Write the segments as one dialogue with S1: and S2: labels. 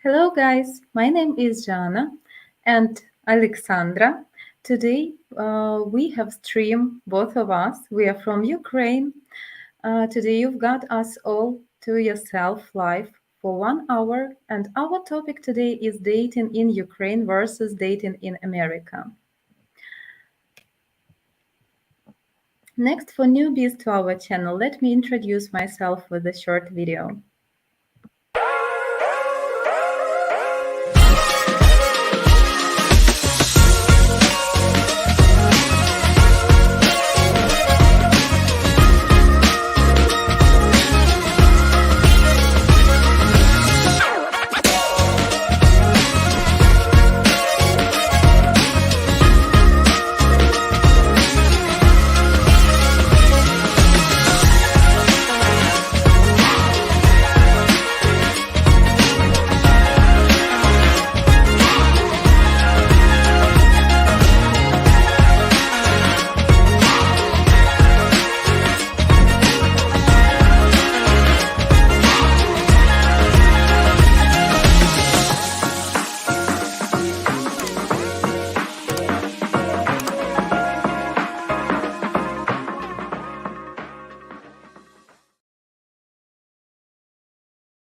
S1: Hello, guys. My name is Jana and Alexandra. Today we have stream, both of us. We are from Ukraine. Today you've got us all to yourself live for 1 hour, and our topic today is dating in Ukraine versus dating in America. Next, for newbies to our channel, let me introduce myself with a short video.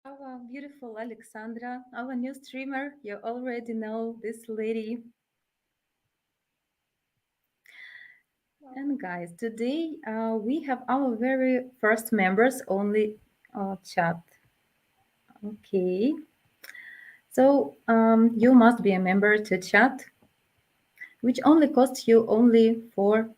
S1: Our beautiful Alexandra, our new streamer. You already know this lady. And guys, today we have our very first members only chat. Okay. So you must be a member to chat, which only costs you only $4.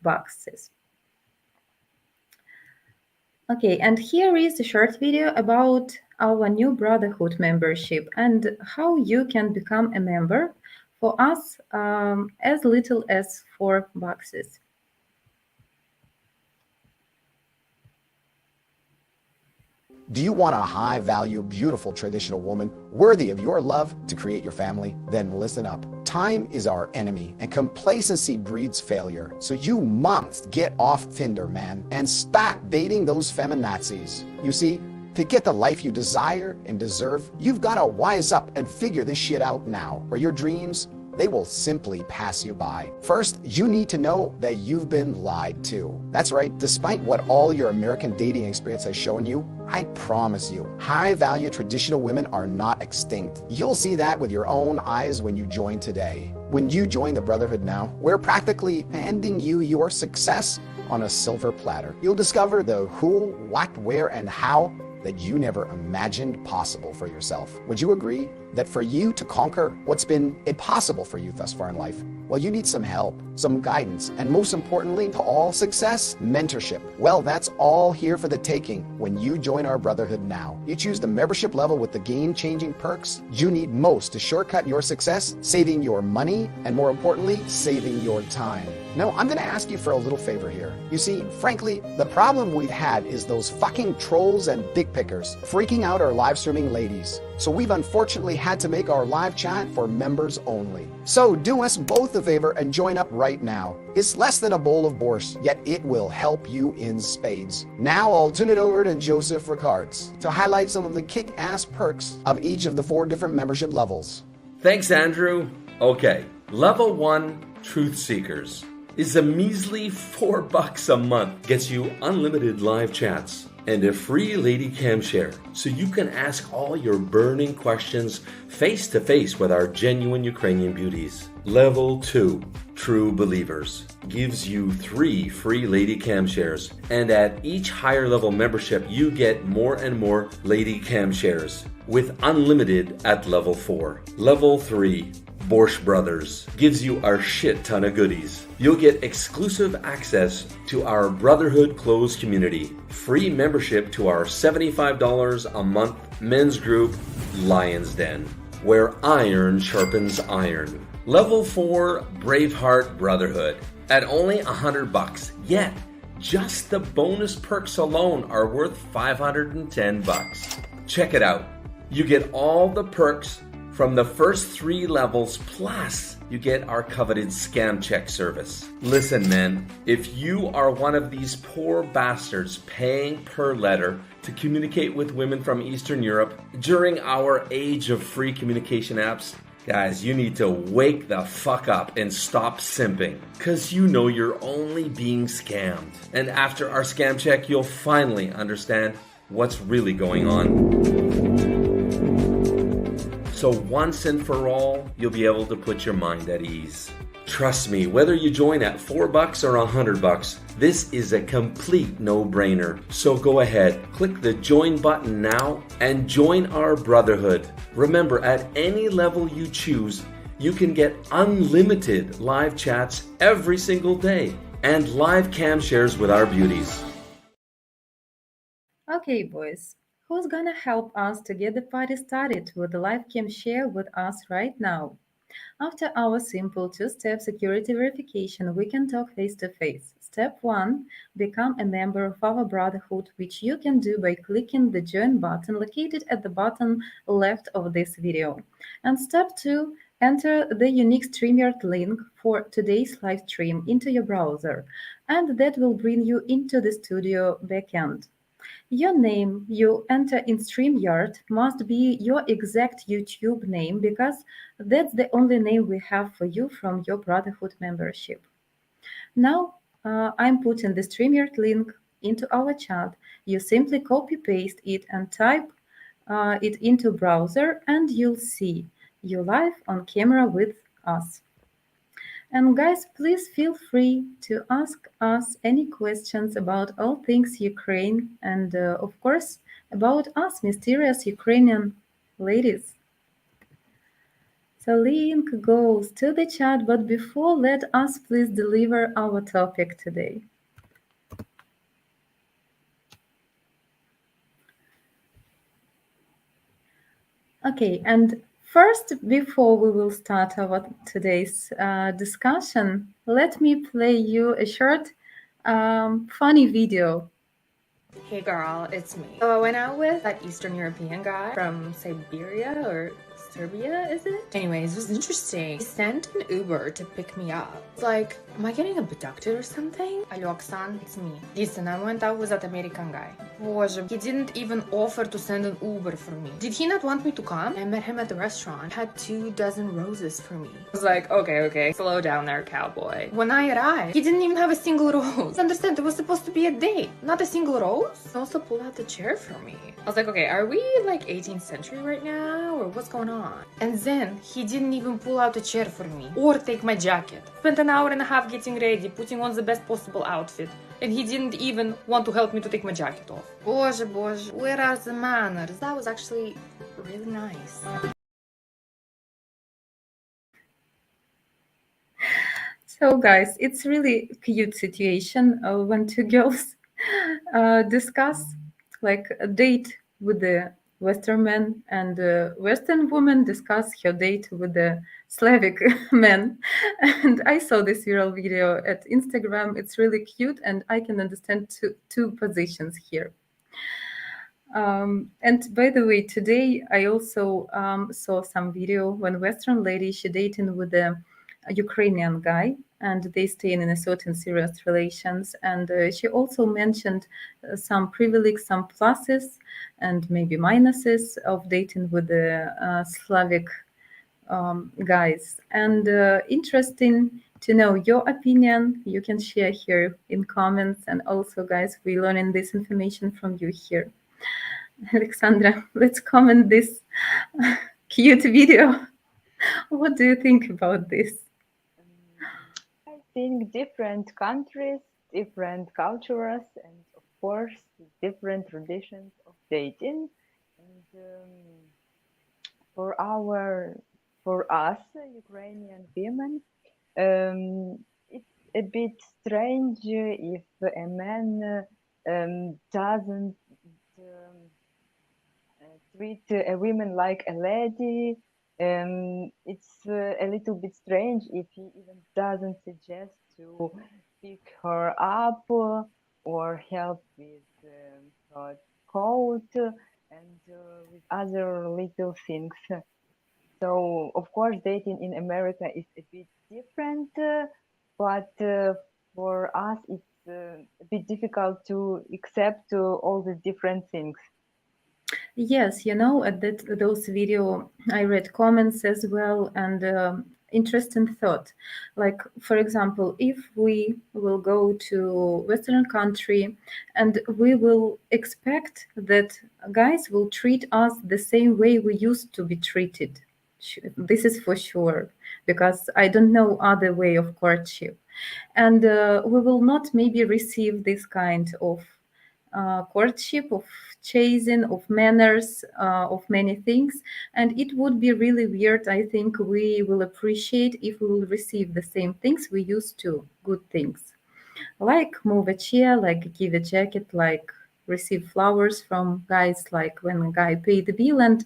S1: Okay, and here is a short video about our new Brotherhood membership and how you can become a member for us as little as $4.
S2: Do you want a high-value, beautiful traditional woman worthy of your love to create your family? Then listen up. Time is our enemy, and complacency breeds failure. So you must get off Tinder, man, and stop dating those feminazis. You see, to get the life you desire and deserve, you've got to wise up and figure this shit out now, or your dreams, they will simply pass you by. First, you need to know that you've been lied to. That's right, despite what all your American dating experience has shown you, I promise you, high-value traditional women are not extinct. You'll see that with your own eyes when you join today. When you join the Brotherhood now, we're practically handing you your success on a silver platter. You'll discover the who, what, where, and how that you never imagined possible for yourself. Would you agree that for you to conquer what's been impossible for you thus far in life, well, you need some help, some guidance, and most importantly, to all success, mentorship. Well, that's all here for the taking when you join our Brotherhood now. You choose the membership level with the game-changing perks you need most to shortcut your success, saving your money, and more importantly, saving your time. Now, I'm going to ask you for a little favor here. You see, frankly, the problem we've had is those fucking trolls and dick pickers freaking out our live streaming ladies. So we've unfortunately had to make our live chat for members only. So do us both a favor and join up right now. It's less than a bowl of borscht, yet it will help you in spades. Now I'll turn it over to Joseph Ricards to highlight some of the kick-ass perks of each of the 4 different membership levels.
S3: Thanks, Andrew. Okay, level 1, Truth Seekers, is a measly $4 a month. Gets you unlimited live chats and a free lady cam share, so you can ask all your burning questions face to face with our genuine Ukrainian beauties. Level 2, True Believers, gives you 3 free lady cam shares, and at each higher level membership you get more and more lady cam shares, with unlimited at level 4. Level 3, Borscht Brothers, gives you a shit ton of goodies. You'll get exclusive access to our Brotherhood closed community, free membership to our $75 a month men's group, Lion's Den, where iron sharpens iron. Level 4, Braveheart Brotherhood, at only $100, yet just the bonus perks alone are worth $510. Check it out. You get all the perks from the first 3 levels, plus you get our coveted scam check service. Listen, men, if you are one of these poor bastards paying per letter to communicate with women from Eastern Europe during our age of free communication apps, guys, you need to wake the fuck up and stop simping, because you know you're only being scammed. And after our scam check, you'll finally understand what's really going on. So once and for all, you'll be able to put your mind at ease. Trust me, whether you join at $4 or $100, this is a complete no-brainer. So go ahead, click the join button now and join our brotherhood. Remember, at any level you choose, you can get unlimited live chats every single day and live cam shares with our beauties.
S1: Okay, boys, who's gonna help us to get the party started with the live cam share with us right now? After our simple 2-step security verification, we can talk face-to-face. Step 1, become a member of our brotherhood, which you can do by clicking the join button located at the bottom left of this video. And step 2, enter the unique Streamyard link for today's live stream into your browser, and that will bring you into the studio backend. Your name you enter in Streamyard must be your exact YouTube name, because that's the only name we have for you from your Brotherhood membership. Now, I'm putting the Streamyard link into our chat. You simply copy-paste it and type it into browser, and you'll see you live on camera with us. And guys, please feel free to ask us any questions about all things Ukraine and, of course, about us mysterious Ukrainian ladies. So link goes to the chat, but before, let us please deliver our topic today. Okay, and first, before we will start our today's discussion, let me play you a short, funny video.
S4: Hey girl, it's me. So I went out with that Eastern European guy from Siberia or Serbia, is it? Anyways, it was interesting. He sent an Uber to pick me up. It's like, am I getting abducted or something? Алло, Оксан, it's me. Listen, I went out with that American guy. Боже, he didn't even offer to send an Uber for me. Did he not want me to come? I met him at the restaurant. He had 24 roses for me. I was like, okay, slow down there, cowboy. When I arrived, he didn't even have a single rose. Understand, it was supposed to be a date, not a single rose. He also pulled out the chair for me. I was like, okay, are we like 18th century right now, or what's going on? And then he didn't even pull out a chair for me or take my jacket. Spent an hour and a half getting ready, putting on the best possible outfit, and he didn't even want to help me to take my jacket off. Боже, where are the manners? That was actually really nice.
S1: So guys, it's really cute situation when two girls discuss like a date with the Western man, and Western woman discuss her date with the Slavic man. And I saw this viral video at Instagram. It's really cute, and I can understand two positions here. And by the way, today I also saw some video when Western lady, she dating with a Ukrainian guy, and they stay in a certain serious relations. And she also mentioned some privilege, some pluses and maybe minuses of dating with the Slavic guys. And interesting to know your opinion. You can share here in comments. And also, guys, we're learning this information from you here. Alexandra, let's comment this cute video. What do you think about this?
S5: I think different countries, different cultures, and of course, different traditions of dating. And for us, Ukrainian women, it's a bit strange if a man doesn't treat a woman like a lady. It's a little bit strange if he even doesn't suggest to pick her up or help with her coat and with other little things. So of course, dating in America is a bit different, but for us, it's a bit difficult to accept all the different things.
S1: Yes, at those video, I read comments as well, and interesting thought. Like, for example, if we will go to Western country and we will expect that guys will treat us the same way we used to be treated. This is for sure, because I don't know other way of courtship. And we will not maybe receive this kind of courtship, of chasing, of manners, of many things. And it would be really weird. I think we will appreciate if we will receive the same things we used to, good things, like move a chair, like give a jacket, like receive flowers from guys, like when a guy pay the bill and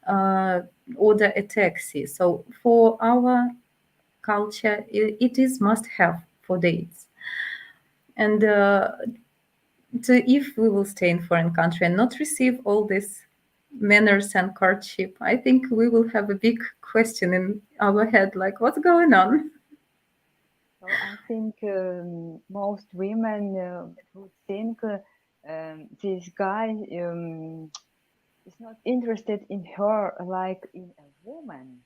S1: uh, order a taxi. So for our culture, it is must have for dates. And so if we will stay in foreign country and not receive all this manners and courtship, I think we will have a big question in our head, like what's going on?
S5: Well, I think most women would think this guy is not interested in her like in a woman.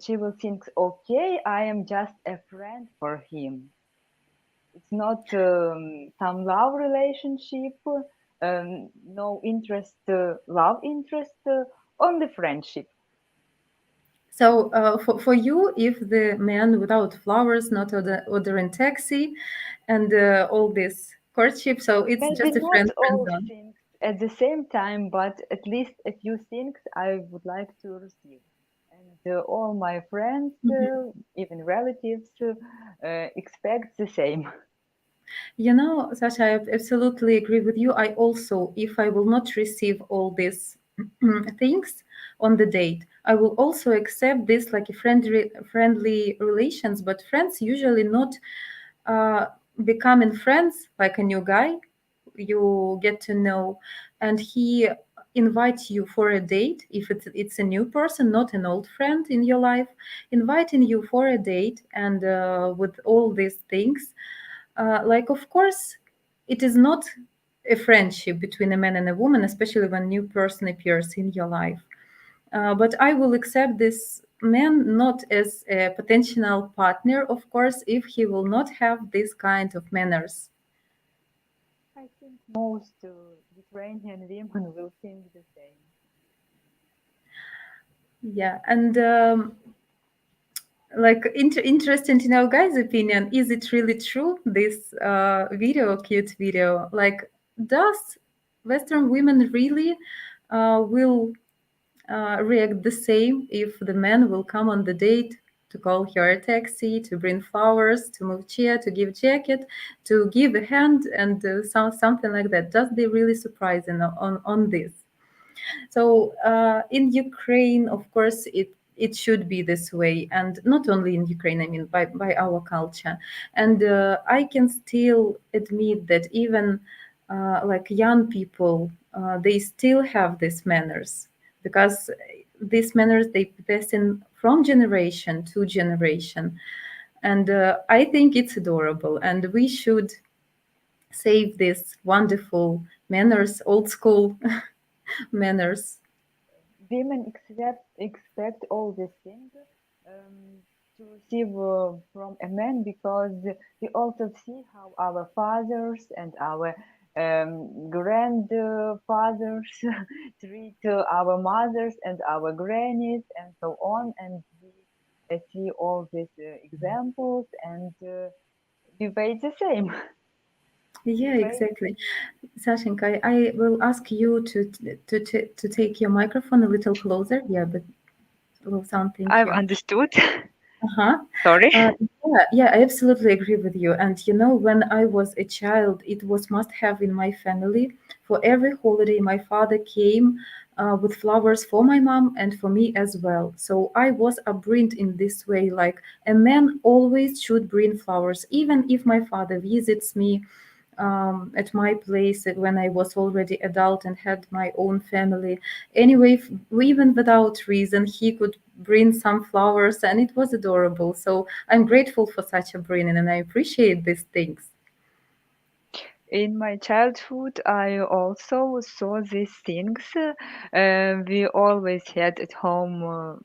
S5: She will think, okay, I am just a friend for him. It's not some love relationship, no interest, love interest, only friendship.
S1: So for you, if the man without flowers, not ordering taxi, and all this courtship, so it's
S5: Maybe
S1: just a
S5: not
S1: friend
S5: all
S1: zone.
S5: things at the same time, but at least a few things I would like to receive. And all my friends, even relatives, expect the same.
S1: Sasha, I absolutely agree with you. I also, if I will not receive all these things on the date, I will also accept this like a friendly relations. But friends usually not uh, becoming friends like a new guy. You get to know, and he invites you for a date. If it's a new person, not an old friend in your life, inviting you for a date, and with all these things like of course it is not a friendship between a man and a woman, especially when new person appears in your life, but I will accept this man not as a potential partner, of course, if he will not have this kind of manners.
S5: I think most Ukrainian women will think the same.
S1: Yeah, and like interesting to know guys opinion, is it really true, this video, cute video, like does Western women really will react the same if the man will come on the date to call her a taxi, to bring flowers, to move chair, to give jacket, to give a hand, and something like that? Does they really surprise on this? So in Ukraine, of course, it should be this way, and not only in Ukraine. I mean, by our culture, and I can still admit that even like young people, they still have these manners, because these manners they pass in from generation to generation, and I think it's adorable, and we should save these wonderful manners, old school manners.
S5: Women expect all these things to receive from a man because we also see how our fathers and our grandfathers treat our mothers and our grannies and so on, and we see all these examples and we wait the same.
S1: Yeah,
S5: We wait.
S1: exactly. Sashenka, I will ask you to take your microphone a little closer. Yeah, but it will sound. Thank
S5: I've
S1: you.
S5: understood.
S1: Uh-huh.
S5: Sorry.
S1: Yeah, I absolutely agree with you. And when I was a child, it was must have in my family. For every holiday, my father came with flowers for my mom and for me as well. So I was upbringed in this way, like a man always should bring flowers, even if my father visits me at my place when I was already adult and had my own family. Anyway, even without reason, he could bring some flowers, and it was adorable. So I'm grateful for such a bringing, and I appreciate these things.
S5: In my childhood, I also saw these things. We always had at home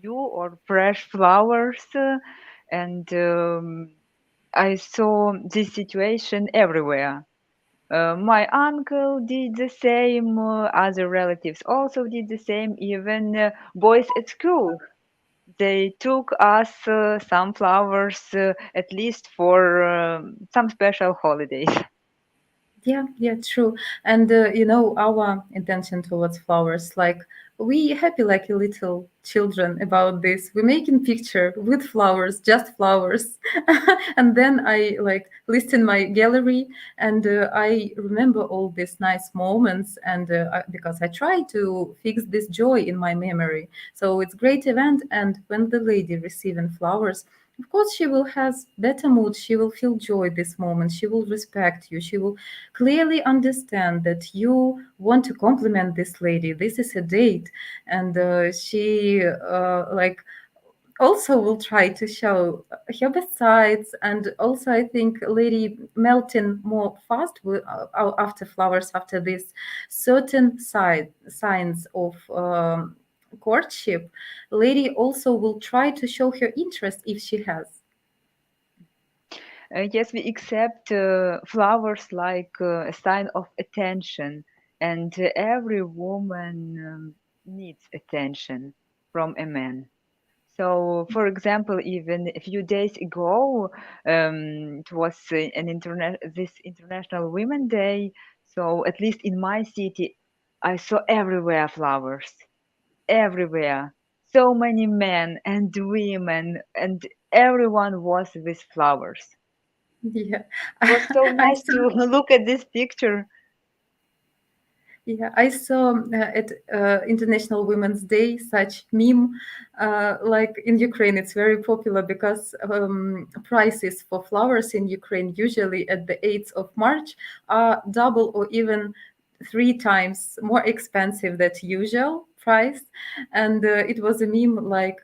S5: new or fresh flowers, and I saw this situation everywhere. My uncle did the same, other relatives also did the same, even boys at school. They took us some flowers at least for some special holidays.
S1: Yeah, true. And our intention towards flowers, like we happy like a little children about this. We making picture with flowers, just flowers, and then I like list in my gallery, and I remember all these nice moments, and because I try to fix this joy in my memory. So it's great event, and when the lady receiving flowers, of course, she will has better mood. She will feel joy this moment. She will respect you. She will clearly understand that you want to compliment this lady. This is a date, and she like also will try to show her best sides. And also, I think lady melting more fast after flowers, after this certain signs of. Courtship, lady also will try to show her interest if she has.
S5: Yes, we accept flowers like a sign of attention, and every woman needs attention from a man. So, for example, even a few days ago, it was this International Women's Day. So, at least in my city, I saw everywhere flowers, everywhere. So many men and women, and everyone was with flowers.
S1: Yeah,
S5: It was so
S1: I
S5: nice
S1: saw.
S5: to look at this picture.
S1: Yeah, I saw at International Women's Day such meme. Like in Ukraine, it's very popular because prices for flowers in Ukraine usually at the 8th of March are double or even 3 times more expensive than usual price. And it was a meme like,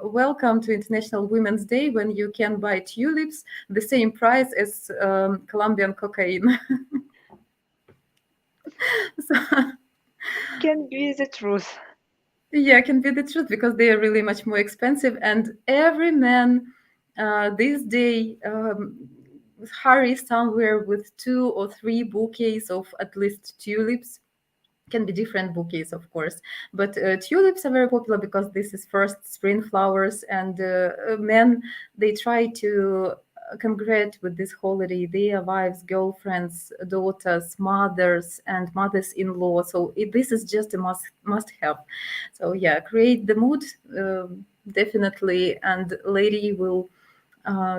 S1: welcome to International Women's Day when you can buy tulips the same price as Colombian cocaine. So,
S5: Can be the truth.
S1: yeah, can be the truth because they are really much more expensive, and every man this day hurries somewhere with 2 or 3 bouquets of at least tulips. Can be different bouquets, of course, but tulips are very popular because this is first spring flowers, and men, they try to congratulate with this holiday their wives, girlfriends, daughters, mothers, and mothers-in-law. So this is just a must have. So yeah, create the mood, definitely, and lady will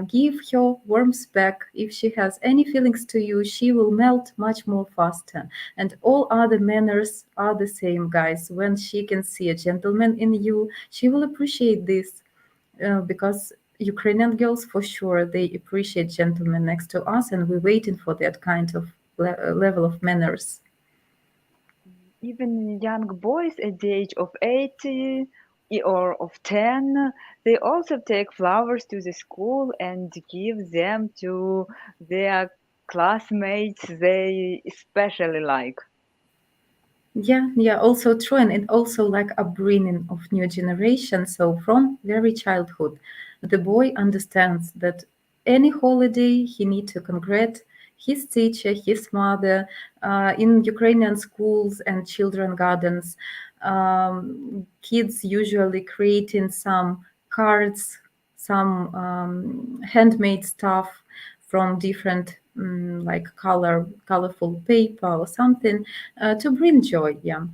S1: give her warmth back. If she has any feelings to you, she will melt much more faster. And all other manners are the same, guys. When she can see a gentleman in you, she will appreciate this, because Ukrainian girls, for sure, they appreciate gentlemen next to us, and we're waiting for that kind of level of manners.
S5: Even young boys at the age of 8 or of 10, they also take flowers to the school and give them to their classmates they especially like.
S1: Yeah, also true, and it also like upbringing of new generation. So from very childhood, the boy understands that any holiday he need to congratulate his teacher, his mother. In Ukrainian schools and children gardens, kids usually creating some cards, some handmade stuff from different like colorful paper or something to bring joy. Yeah.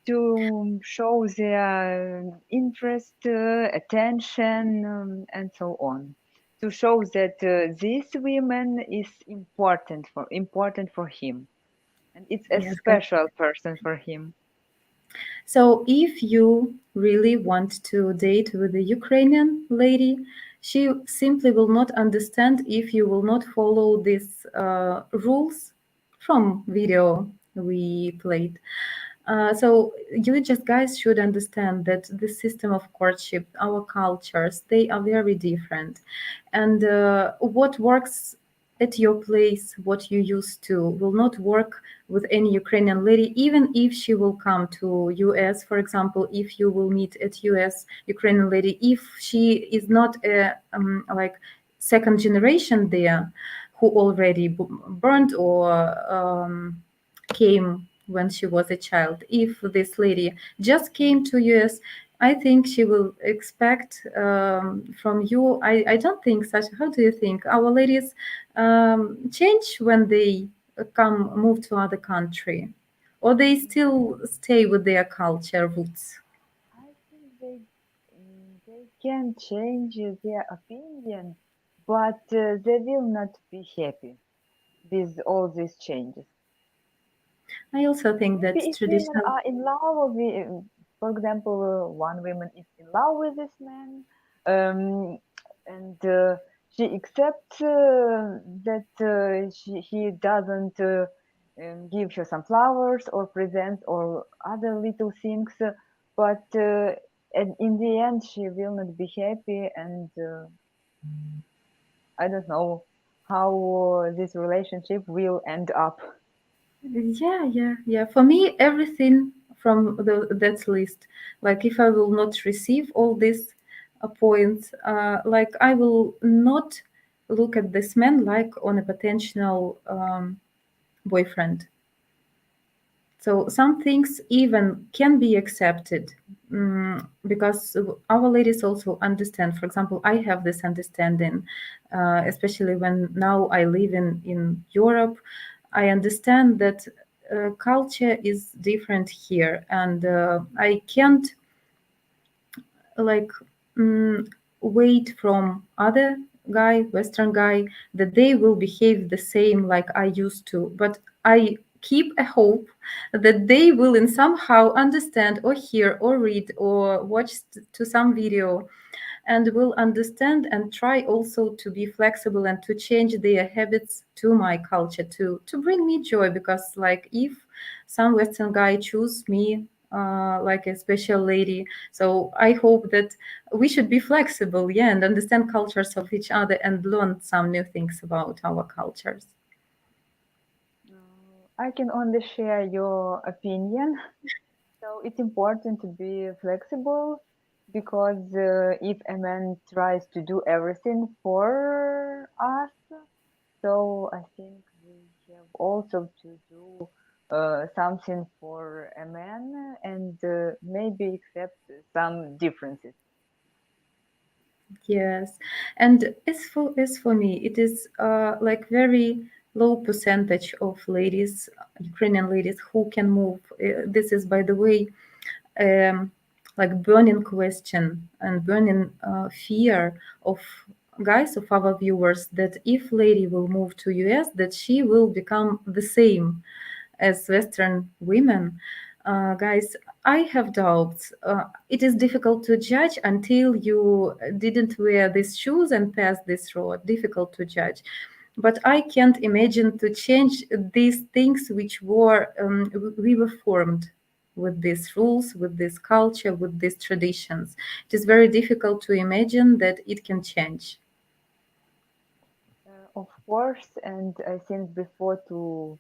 S5: To show their interest, attention, and so on. To show that this woman is important for him, and it's a
S1: Yes, guys.
S5: special person for him.
S1: So if you really want to date with a Ukrainian lady, she simply will not understand if you will not follow these rules from video we played. So you just guys should understand that the system of courtship, our cultures, they are very different. And what works at your place, what you used to, will not work with any Ukrainian lady, even if she will come to US, for example, if you will meet at US Ukrainian lady, if she is not a like second generation there, who already burned or came when she was a child. If this lady just came to US, I think she will expect from you. I don't think such. How do you think our ladies change when they move to other country, or they still stay with their culture roots?
S5: I think they can change their opinion, but they will not be happy with all these changes.
S1: I also think
S5: Maybe
S1: that
S5: if women
S1: traditional.
S5: are in love with, for example, one woman is in love with this man, and she accepts that he doesn't give her some flowers or presents or other little things, but and in the end she will not be happy, and I don't know how this relationship will end up.
S1: Yeah. For me, everything from that list, like if I will not receive all these points, like I will not look at this man like on a potential boyfriend. So some things even can be accepted because our ladies also understand. For example, I have this understanding, especially when now I live in Europe. I understand that culture is different here, and I can't like wait from other guy, Western guy, that they will behave the same like I used to. But I keep a hope that they will in somehow understand or hear or read or watch to some video and will understand and try also to be flexible and to change their habits to my culture to bring me joy, because like if some Western guy choose me like a special lady, so I hope that we should be flexible, yeah, and understand cultures of each other and learn some new things about our cultures.
S5: I can only share your opinion. So it's important to be flexible because if a man tries to do everything for us, so I think we have also to do something for a man and maybe accept some differences.
S1: Yes, and as for me, it is like very low percentage of ladies, Ukrainian ladies, who can move. This is, by the way, um, like burning question and burning fear of guys, of our viewers, that if lady will move to US, that she will become the same as Western women. Guys, I have doubts. It is difficult to judge until you didn't wear these shoes and pass this road. Difficult to judge. But I can't imagine to change these things which we were formed with these rules, with this culture, with these traditions. It is very difficult to imagine that it can change.
S5: Of course, and I think before to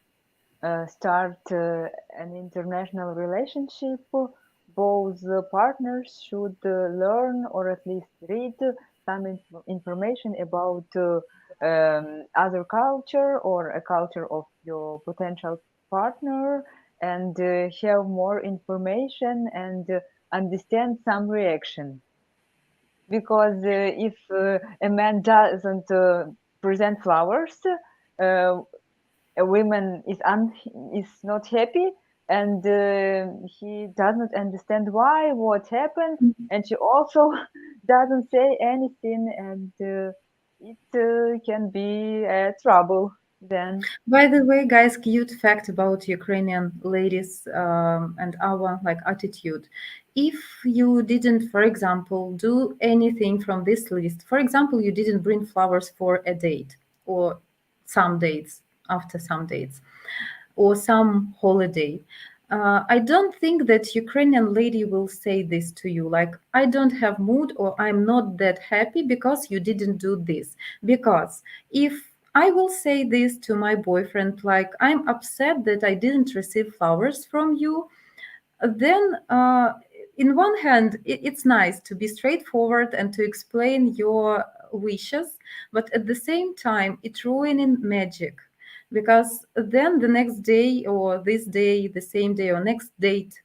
S5: start an international relationship, both partners should learn or at least read some information about other culture or a culture of your potential partner, and have more information and understand some reaction. Because if a man doesn't present flowers, a woman is not happy, and he does not understand why, what happened, and she also doesn't say anything, and it can be trouble then.
S1: By the way, guys, cute fact about Ukrainian ladies and our like attitude. If you didn't, for example, do anything from this list, for example, you didn't bring flowers for a date or some dates after some dates or some holiday. I don't think that Ukrainian lady will say this to you, like, I don't have mood or I'm not that happy because you didn't do this. Because if I will say this to my boyfriend, like, I'm upset that I didn't receive flowers from you, then in one hand it's nice to be straightforward and to explain your wishes, but at the same time it's ruining magic, because then the next day or this day, the same day or next date,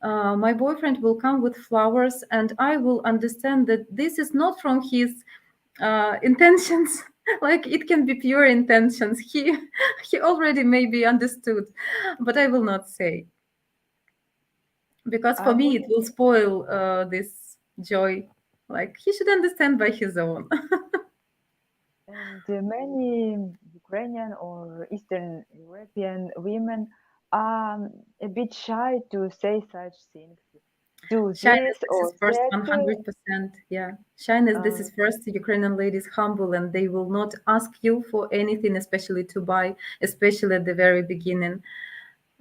S1: my boyfriend will come with flowers and I will understand that this is not from his intentions. Like, it can be pure intentions. He already maybe understood, but I will not say, because for
S5: I
S1: me
S5: would
S1: it will spoil this joy. Like, he should understand by his own.
S5: And many Ukrainian or Eastern European women are a bit shy to say such things. Do
S1: Shyness,
S5: this
S1: this
S5: or
S1: is first
S5: that.
S1: 100%. Yeah, shyness, this
S5: Uh,
S1: is first. Ukrainian ladies humble and they will not ask you for anything, especially to buy, especially at the very beginning.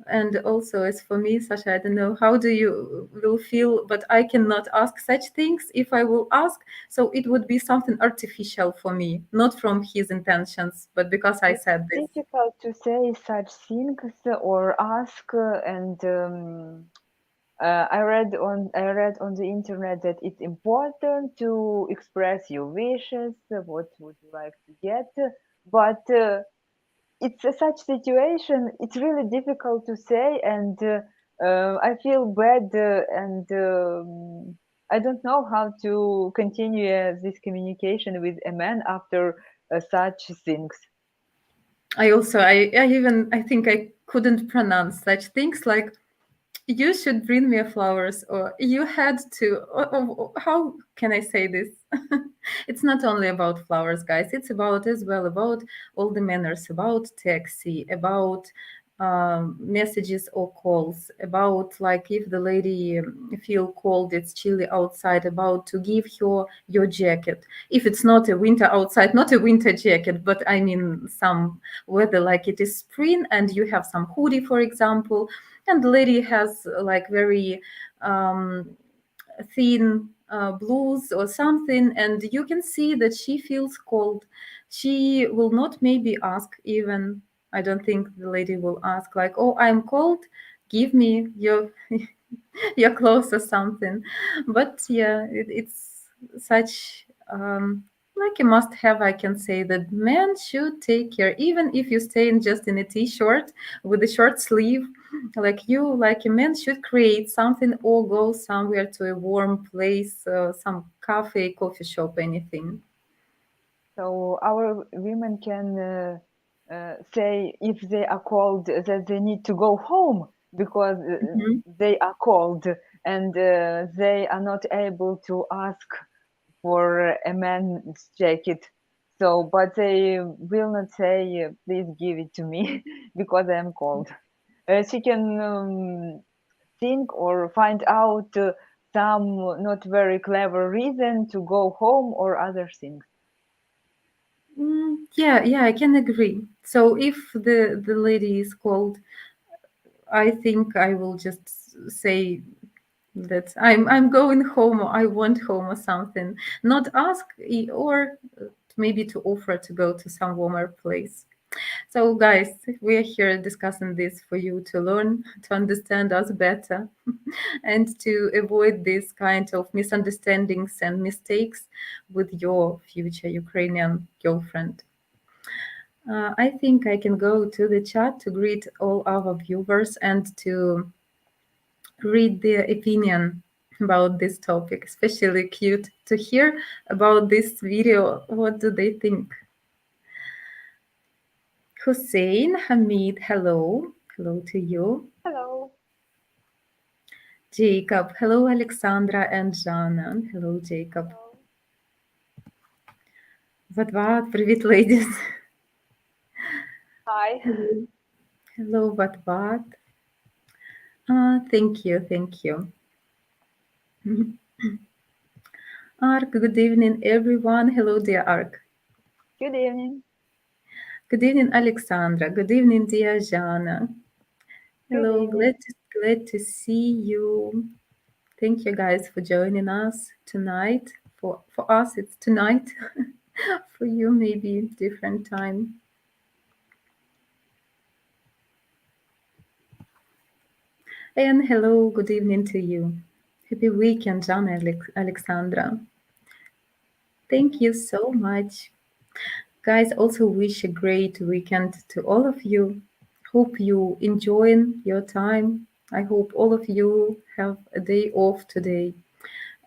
S1: And also, as for me, Sasha, I don't know how do you will feel, but I cannot ask such things. If I will ask, so it would be something artificial for me, not from his intentions, but because I
S5: it's
S1: said this.
S5: difficult to say such things or ask, and I read on the internet that it's important to express your wishes, what would you like to get, but it's such situation. It's really difficult to say, and I feel bad, and I don't know how to continue this communication with a man after such things.
S1: I think I couldn't pronounce such things like, you should bring me flowers, or you had to, or how can I say this? It's not only about flowers, guys, it's about as well about all the manners, about taxi, about messages or calls, about like if the lady feel cold, it's chilly outside, about to give her your jacket if it's not a winter outside, not a winter jacket, but I mean some weather, like it is spring and you have some hoodie, for example, and the lady has like very thin blues or something, and you can see that she feels cold. She will not maybe ask even, I don't think the lady will ask like, oh, I'm cold, give me your your clothes or something. But yeah, it's such like a must have. I can say that men should take care, even if you stay in just in a t-shirt with a short sleeve, like you, like a man should create something or go somewhere to a warm place, some cafe, coffee shop, anything.
S5: So our women can say if they are cold that they need to go home because
S1: Mhm.
S5: they are cold, and they are not able to ask for a man's jacket. So, but they will not say, please give it to me because I am cold. She can think or find out some not very clever reason to go home or other things.
S1: Yeah, yeah, I can agree. So if the lady is cold, I think I will just say that I'm going home, or I want home or something. Not ask, or maybe to offer to go to some warmer place. So, guys, we are here discussing this for you to learn, to understand us better, and to avoid this kind of misunderstandings and mistakes with your future Ukrainian girlfriend. I think I can go to the chat to greet all our viewers and to read their opinion about this topic. Especially cute to hear about this video. What do they think? Hussein, Hamid, hello. Hello to you.
S5: Hello.
S1: Jacob, hello, Alexandra and Jana. Hello, Jacob. What, привет, ladies.
S5: Hi.
S1: Hello, hello, what? Thank you, thank you. Ark, good evening, everyone. Hello, dear Ark.
S5: Good evening.
S1: Good evening, Alexandra. Good evening, dear Jana.
S5: Good
S1: Hello,
S5: evening.
S1: glad to see you. Thank you guys for joining us tonight. For us, it's tonight. For you, maybe different time. And hello, good evening to you. Happy weekend, Jana Alexandra. Thank you so much. Guys, also wish a great weekend to all of you. Hope you enjoying your time. I hope all of you have a day off today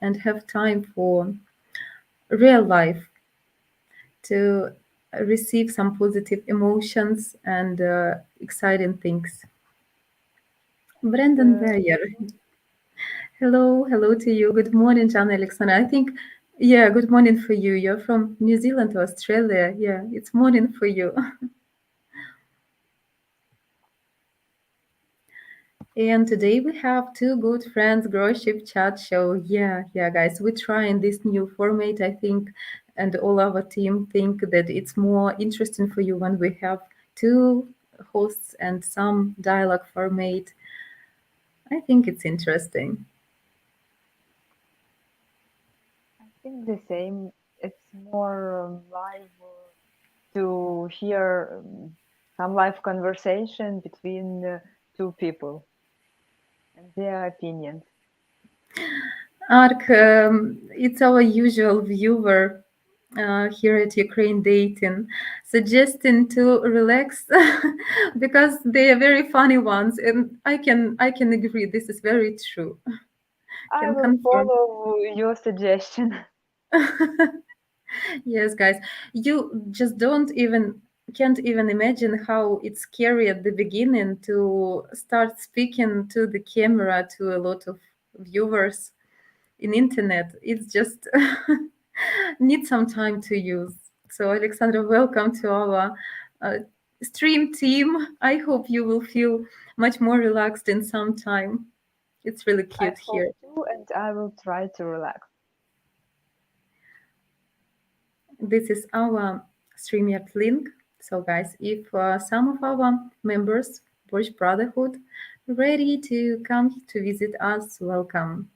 S1: and have time for real life to receive some positive emotions and exciting things. Brandon
S5: Uh,
S1: Bayer, hello to you. Good morning, John Alexander. I think, yeah, good morning for you. You're from New Zealand or Australia. Yeah, it's morning for you. And today we have two good friends, Grow Ship Chat Show. Yeah, guys, we're trying this new format, I think, and all our team think that it's more interesting for you when we have two hosts and some dialogue format. I think it's interesting.
S5: I think the same. It's more live to hear some live conversation between two people and their opinions.
S1: Ark, it's our usual viewer here at Ukraine Dating, suggesting to relax because they are very funny ones, and I can agree. This is very true.
S5: I
S1: Can
S5: will
S1: confirm.
S5: follow your suggestion.
S1: Yes, guys, you just don't even can't even imagine how it's scary at the beginning to start speaking to the camera to a lot of viewers in internet. It's just need some time to use. So, Alexandra, welcome to our uh, stream team. I hope you will feel much more relaxed in some time. It's really
S5: I
S1: cute
S5: hope
S1: here.
S5: too, and I will try to relax.
S1: This is our Streamyard link. So, guys, if some of our members watch Brotherhood, ready to come to visit us, welcome.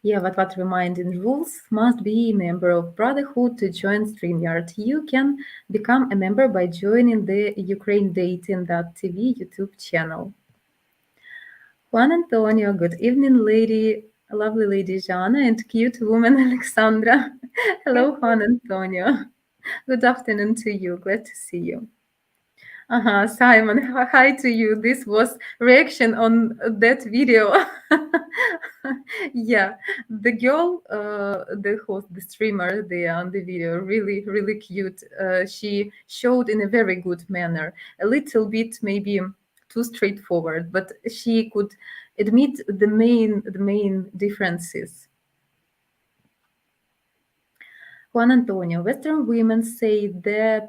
S1: Yeah, what reminding rules must be a member of Brotherhood to join Streamyard. You can become a member by joining the Ukraine Dating.tv YouTube channel. Juan Antonio, good evening, lady, lovely lady Jana, and cute woman Alexandra.
S5: Good
S1: Hello, Juan
S5: evening.
S1: Antonio. Good afternoon to you. Glad to see you. Simon, hi to you. This was reaction on that video. Yeah, the girl, the host, the streamer, on the video, really cute. She showed in a very good manner, a little bit maybe too straightforward, but she could admit the main differences. Juan Antonio, Western women say the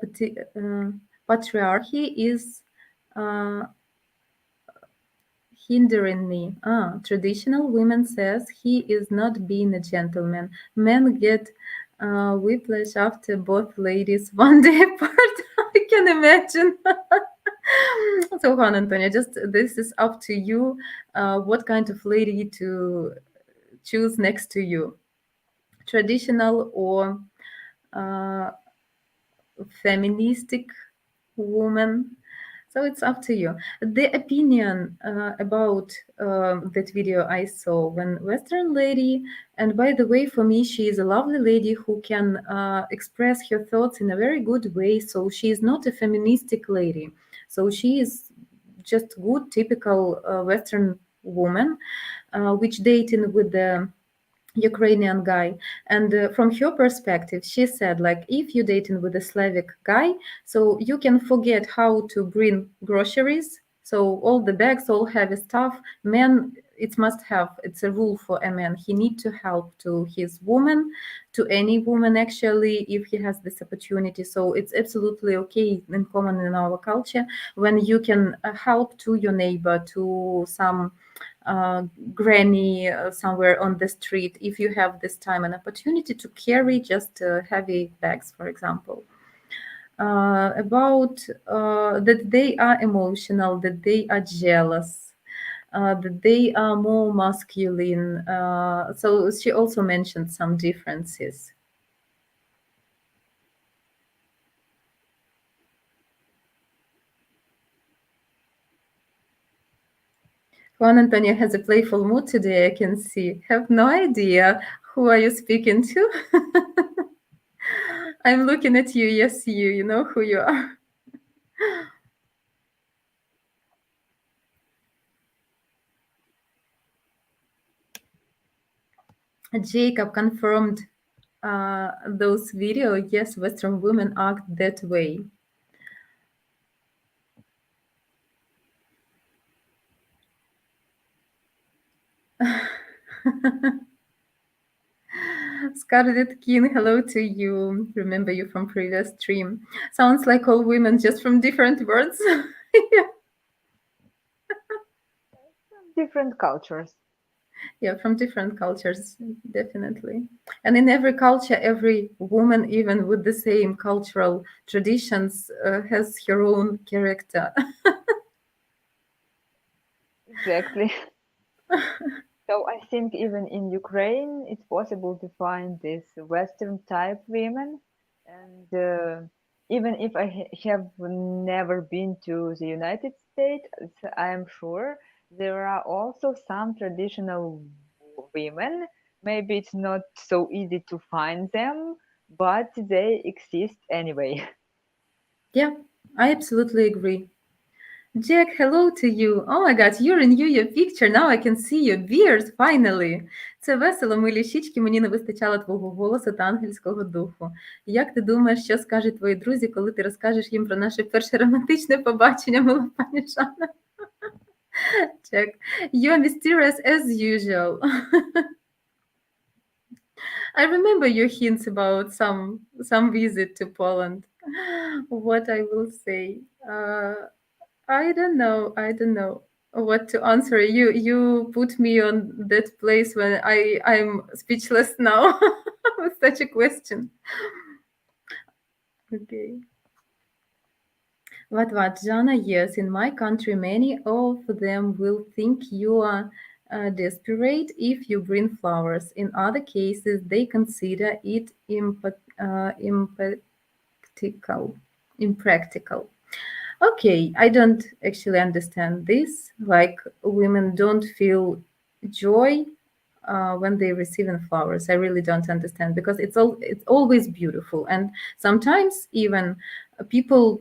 S1: patriarchy is uh, hindering me. Traditional women says he is not being a gentleman. Men get whiplash after both ladies one day apart. I can imagine. So Juan Antonio, just this is up to you. What kind of lady to choose next to you? Traditional or uh, feministic woman. So it's up to you. The opinion about that video I saw when Western lady, and by the way, for me, she is a lovely lady who can express her thoughts in a very good way. So she is not a feministic lady. So she is just good, typical Western woman, which dating with the Ukrainian guy. And from her perspective, she said, like, if you're dating with a Slavic guy, so you can forget how to bring groceries. So all the bags, all heavy stuff, men it must have, it's a rule for a man. He need to help to his woman, to any woman actually, if he has this opportunity. So it's absolutely okay and common in our culture when you can help to your neighbor, to some granny somewhere on the street, if you have this time and opportunity to carry just heavy bags, for example. About that they are emotional, that they are jealous, that they are more masculine. So she also mentioned some differences. Juan Antonio has a playful mood today, I can see. Have no idea who are you speaking to. I'm looking at you. Yes, you know who you are. Jacob confirmed those video. Yes, Western women act that way. Scarlet King, hello to you. Remember you from previous stream. Sounds like all women, just from different words.
S5: Different cultures.
S1: Yeah, from different cultures, definitely. And in every culture, every woman, even with the same cultural traditions, has her own character.
S5: Exactly. So I think even in Ukraine, it's possible to find this Western type women. And even if I have never been to the United States, I am sure there are also some traditional women. Maybe it's not so easy to find them, but they exist anyway.
S1: Yeah, I absolutely agree. Jack, hello to you. Oh my God, you renew your picture. Now I can see your beard, finally. Це весело, милі щічки, мені не вистачало твого голосу та ангельського духу. Як ти думаєш, що скажуть твої друзі, коли ти розкажеш їм про наше перше романтичне побачення, мила пані Жанна? Jack, you're mysterious as usual. I remember your hints about some visit to Poland. What I will say, I don't know. I don't know what to answer. You put me on that place when I'm speechless now with such a question. Okay. What, Jana? Yes, in my country, many of them will think you are desperate if you bring flowers. In other cases, they consider it impractical. Okay, I don't actually understand this. Like women don't feel joy when they receive flowers. I really don't understand because it's always beautiful, and sometimes even people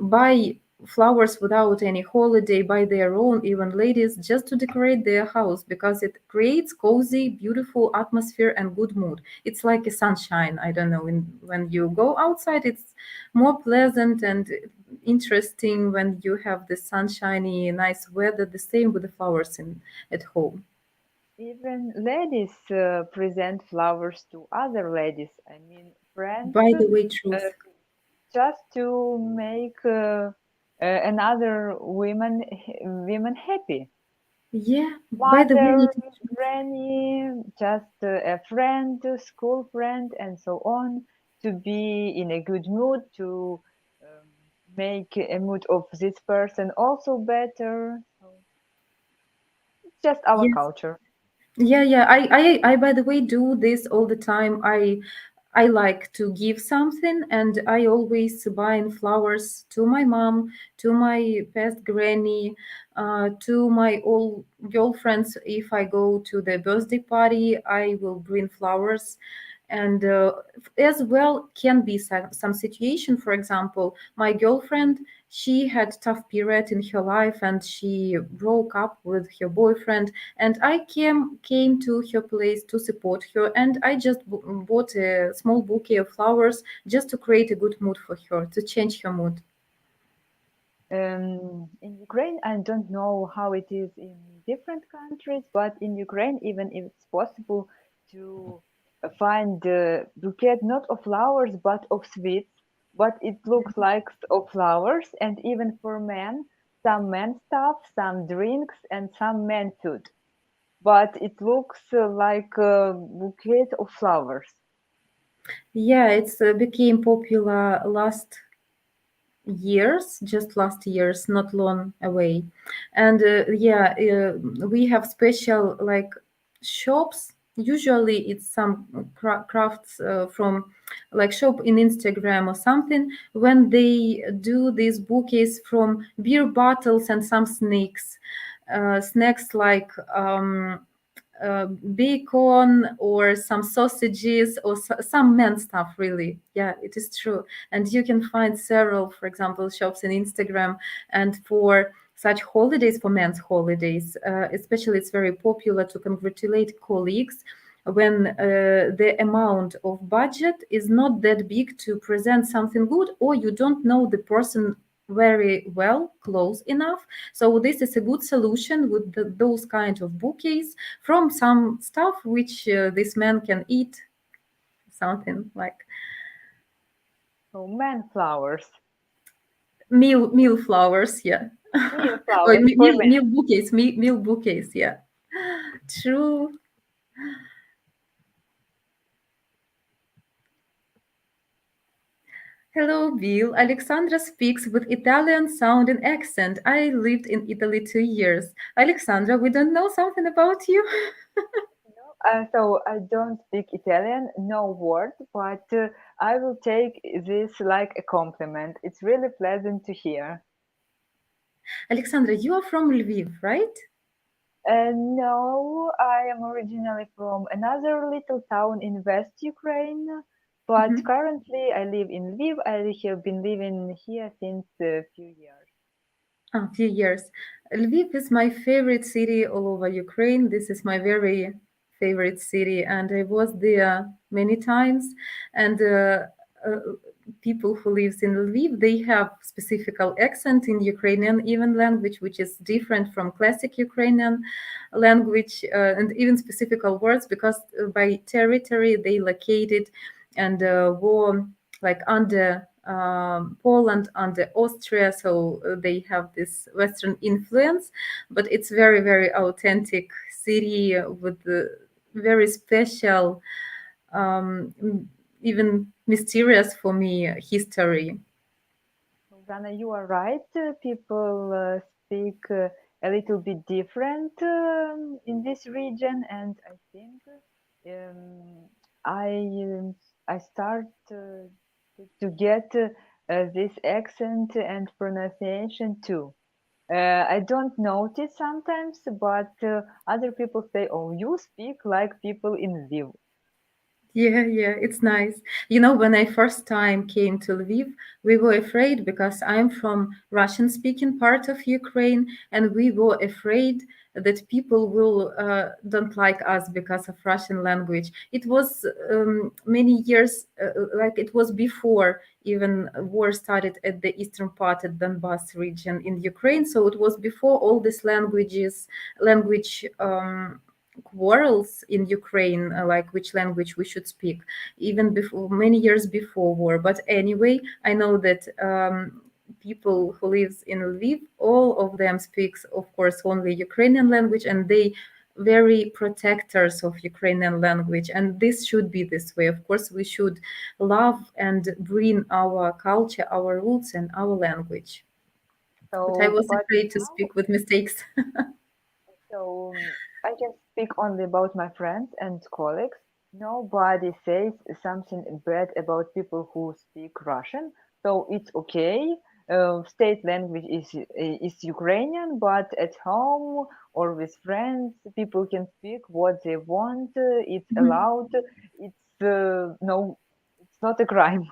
S1: buy flowers without any holiday by their own, even ladies, just to decorate their house because it creates cozy, beautiful atmosphere and good mood. It's like a sunshine. I don't know. When you go outside, it's more pleasant and interesting when you have the sunshiny, nice weather. The same with the flowers at home.
S5: Even ladies present flowers to other ladies. I mean, friends.
S1: By the way, truth.
S5: Just to make another women happy.
S1: Yeah. By the
S5: Mother,
S1: way,
S5: granny, just a friend, school friend, and so on, to be in a good mood, to make a mood of this person also better. So it's just our
S1: yes.
S5: culture.
S1: Yeah. I by the way do this all the time. I like to give something, and I always buy flowers to my mom, to my past granny, to my old girlfriends. If I go to the birthday party, I will bring flowers. And as well can be some situation. For example, my girlfriend, she had tough period in her life and she broke up with her boyfriend, and I came to her place to support her, and I just bought a small bouquet of flowers just to create a good mood for her, to change her mood.
S5: In Ukraine, I don't know how it is in different countries, but in Ukraine, even if it's possible to find a bouquet not of flowers but of sweets, but it looks like of flowers, and even for men, some men stuff, some drinks, and some men food. But it looks like a bouquet of flowers.
S1: Yeah, it's became popular just last years, not long away. And yeah, we have special like shops. Usually it's some crafts from like shop in Instagram or something when they do these bouquets from beer bottles and some snacks like bacon or some sausages or some men stuff, really. Yeah, it is true. And you can find several, for example, shops in Instagram. And for such holidays, for men's holidays especially, it's very popular to congratulate colleagues when the amount of budget is not that big to present something good, or you don't know the person very well, close enough. So this is a good solution with those kind of bouquets from some stuff which this man can eat, something like
S5: So man flowers,
S1: meal flowers, yeah.
S5: meal
S1: Or
S5: flowers for men.
S1: meal bouquets, yeah. True. Hello, Bill. Alexandra speaks with Italian sounding accent. I lived in Italy 2 years. Alexandra, we don't know something about you?
S5: So I don't speak Italian, no word, but I will take this like a compliment. It's really pleasant to hear.
S1: Alexandra, you are from Lviv, right?
S5: No, I am originally from another little town in West Ukraine, but
S1: Mhm.
S5: currently I live in Lviv. I have been living here since a few years.
S1: A few years. Lviv is my favorite city all over Ukraine. This is my very favorite city, and I was there many times. And uh, people who lives in Lviv, they have specific accent in Ukrainian even language, which is different from classic Ukrainian language, and even specific words because by territory they located and were like under Poland, under Austria, so they have this Western influence, but it's very, very authentic city with the very special, even mysterious for me history.
S5: Dana, you are right. People speak a little bit different in this region, and I think um, I um, I start to get this accent and pronunciation too. I don't notice sometimes, but other people say, "Oh, you speak like people in Lviv."
S1: Yeah, it's nice. You know, when I first time came to Lviv, we were afraid because I'm from Russian-speaking part of Ukraine, and we were afraid that people will don't like us because of Russian language. It was many years, like it was before even war started at the eastern part, at Donbas region in Ukraine. So it was before all these language. Quarrels in Ukraine, like which language we should speak, even before many years before war. But anyway, I know that people who lives in Lviv, all of them speaks, of course, only Ukrainian language, and they very protectors of Ukrainian language, and this should be this way. Of course, we should love and bring our culture, our roots, and our language. But I
S5: So,
S1: was
S5: but
S1: afraid to
S5: now
S1: speak with mistakes.
S5: I can speak only about my friends and colleagues. Nobody says something bad about people who speak Russian, so it's okay. State language is Ukrainian, but at home or with friends, people can speak what they want. It's allowed. It's no, it's not a crime.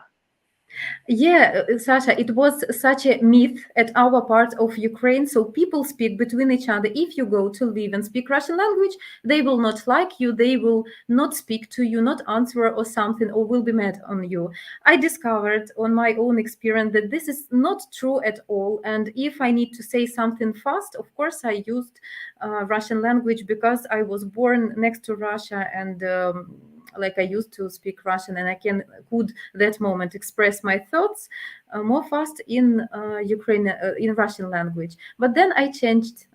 S1: Yeah, Sasha, it was such a myth at our part of Ukraine. So people speak between each other. If you go to live and speak Russian language, they will not like you. They will not speak to you, not answer or something, or will be mad on you. I discovered on my own experience that this is not true at all. And if I need to say something fast, of course, I used Russian language because I was born next to Russia and like I used to speak Russian, and I could that moment express my thoughts more fast in Ukrainian in Russian language. But then I changed,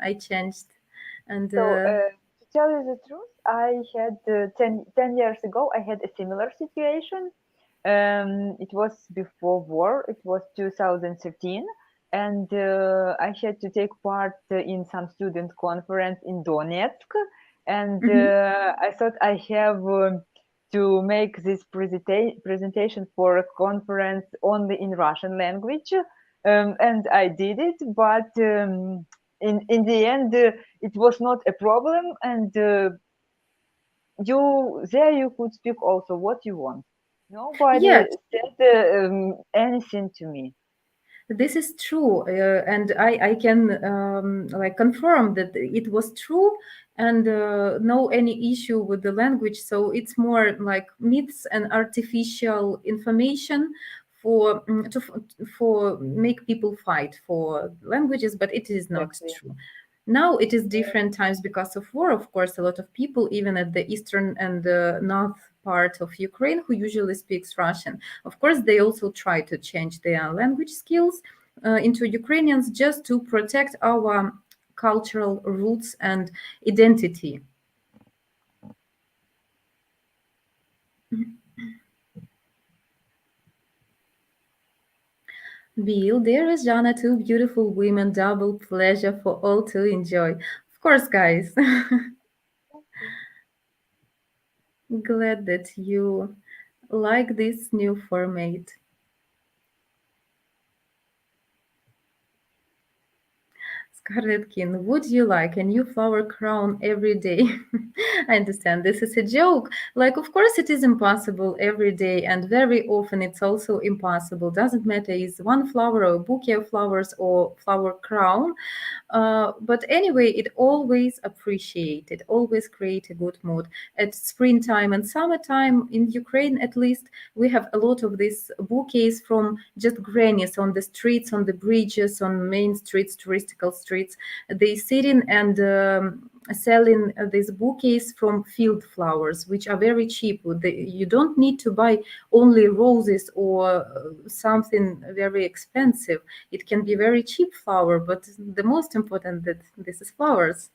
S1: and
S5: So, to tell you the truth, I had 10 years ago, I had a similar situation. It was before war, it was 2013, and I had to take part in some student conference in Donetsk. And I thought I have to make this presentation for a conference only in Russian language. And I did it, but in the end, it was not a problem, and you could speak also what you want.
S1: yeah,
S5: Nobody said anything to me.
S1: this is true, and I can like confirm that it was true, and no any issue with the language. So it's more like myths and artificial information for for make people fight for languages, but it is not
S5: Exactly.
S1: true. Now it is different times because of war. Of course, a lot of people, even at the eastern and the north part of Ukraine, who usually speaks Russian. Of course, they also try to change their language skills into Ukrainians just to protect our cultural roots and identity. Bill, there is Jana, two beautiful women, double pleasure for all to enjoy. Of course, guys. Glad that you like this new format. Scarlet King, would you like a new flower crown every day? I understand this is a joke. Like, of course, it is impossible every day, and very often it's also impossible. Doesn't matter is one flower or a bouquet of flowers or flower crown. But anyway, it always appreciate. It always create a good mood. At springtime and summertime in Ukraine, at least, we have a lot of these bouquets from just grannies on the streets, on the bridges, on main streets, touristical streets. They sitting and selling these bouquets from field flowers, which are very cheap. You don't need to buy only roses or something very expensive. It can be very cheap flower, but the most important that this is flowers.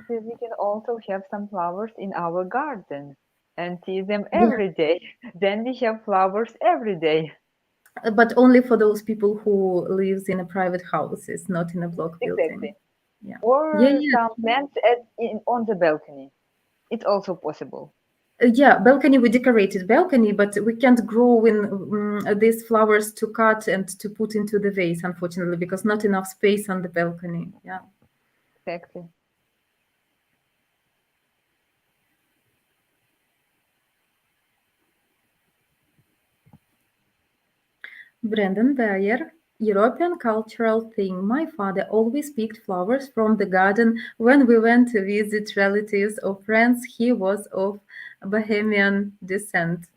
S5: And we can also have some flowers in our garden and see them
S1: Yeah,
S5: every day. Then we have flowers every day.
S1: but only for those people who lives in a private houses, not in a block building.
S5: Exactly.
S1: Yeah, yeah,
S5: Or
S1: yeah.
S5: some plants on the balcony. It's also possible.
S1: Yeah, balcony, we decorated balcony, but we can't grow in these flowers to cut and to put into the vase, unfortunately, because not enough space on the balcony. Yeah.
S5: Exactly.
S1: Brandon Bayer, European cultural thing. My father always picked flowers from the garden when we went to visit relatives or friends. He was of Bohemian descent.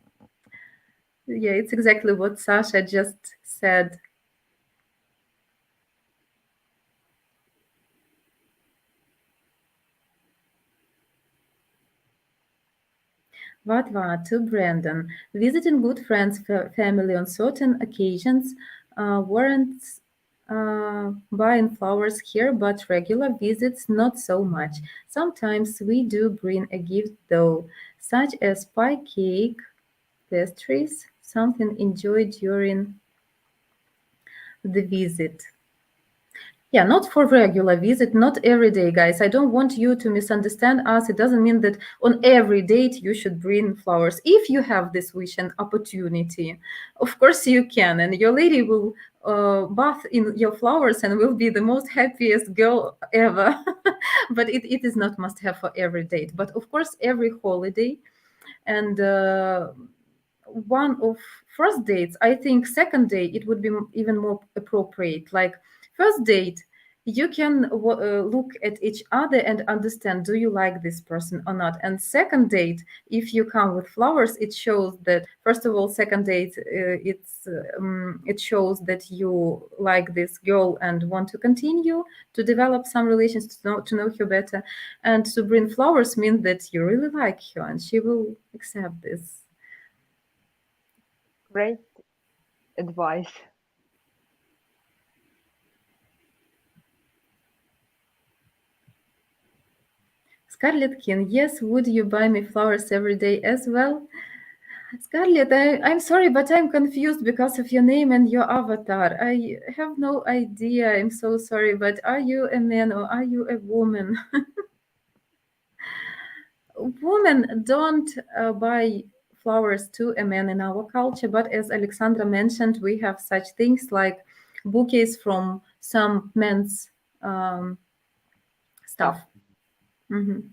S1: Yeah, it's exactly what Sasha just said. What to Brandon? Visiting good friends' family on certain occasions warrants buying flowers here, but regular visits not so much. Sometimes we do bring a gift though, such as pie cake, pastries, something enjoyed during the visit. Yeah, not for regular visit, not every day, guys. I don't want you to misunderstand us. It doesn't mean that on every date you should bring flowers. If you have this wish and opportunity, of course you can, and your lady will bath in your flowers and will be the most happiest girl ever. But it is not must have for every date. But of course, every holiday and one of first dates, I think second date it would be even more appropriate. Like first date, you can look at each other and understand, do you like this person or not? And second date, if you come with flowers, it shows that, first of all, second date, it shows that you like this girl and want to continue to develop some relations, to know her better. And to bring flowers means that you really like her and she will accept this.
S5: Great advice.
S1: Scarlett King, yes, would you buy me flowers every day as well? Scarlett, I'm sorry, but I'm confused because of your name and your avatar. I have no idea. I'm so sorry, but are you a man or are you a woman? Women don't buy flowers to a man in our culture, but as Alexandra mentioned, we have such things like bouquets from some men's stuff. Mhm.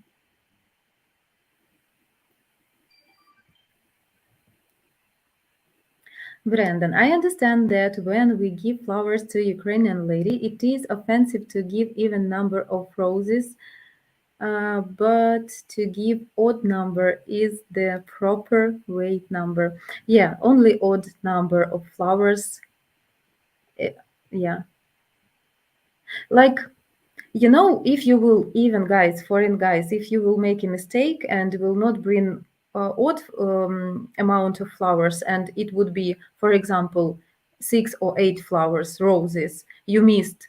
S1: Brandon, I understand that when we give flowers to Ukrainian lady, it is offensive to give even number of roses, but to give odd number is the proper weight number. Yeah, only odd number of flowers. Yeah, like if you will, even guys, foreign guys, if you will make a mistake and will not bring odd amount of flowers, and it would be, for example, 6 or 8 flowers, roses, you missed,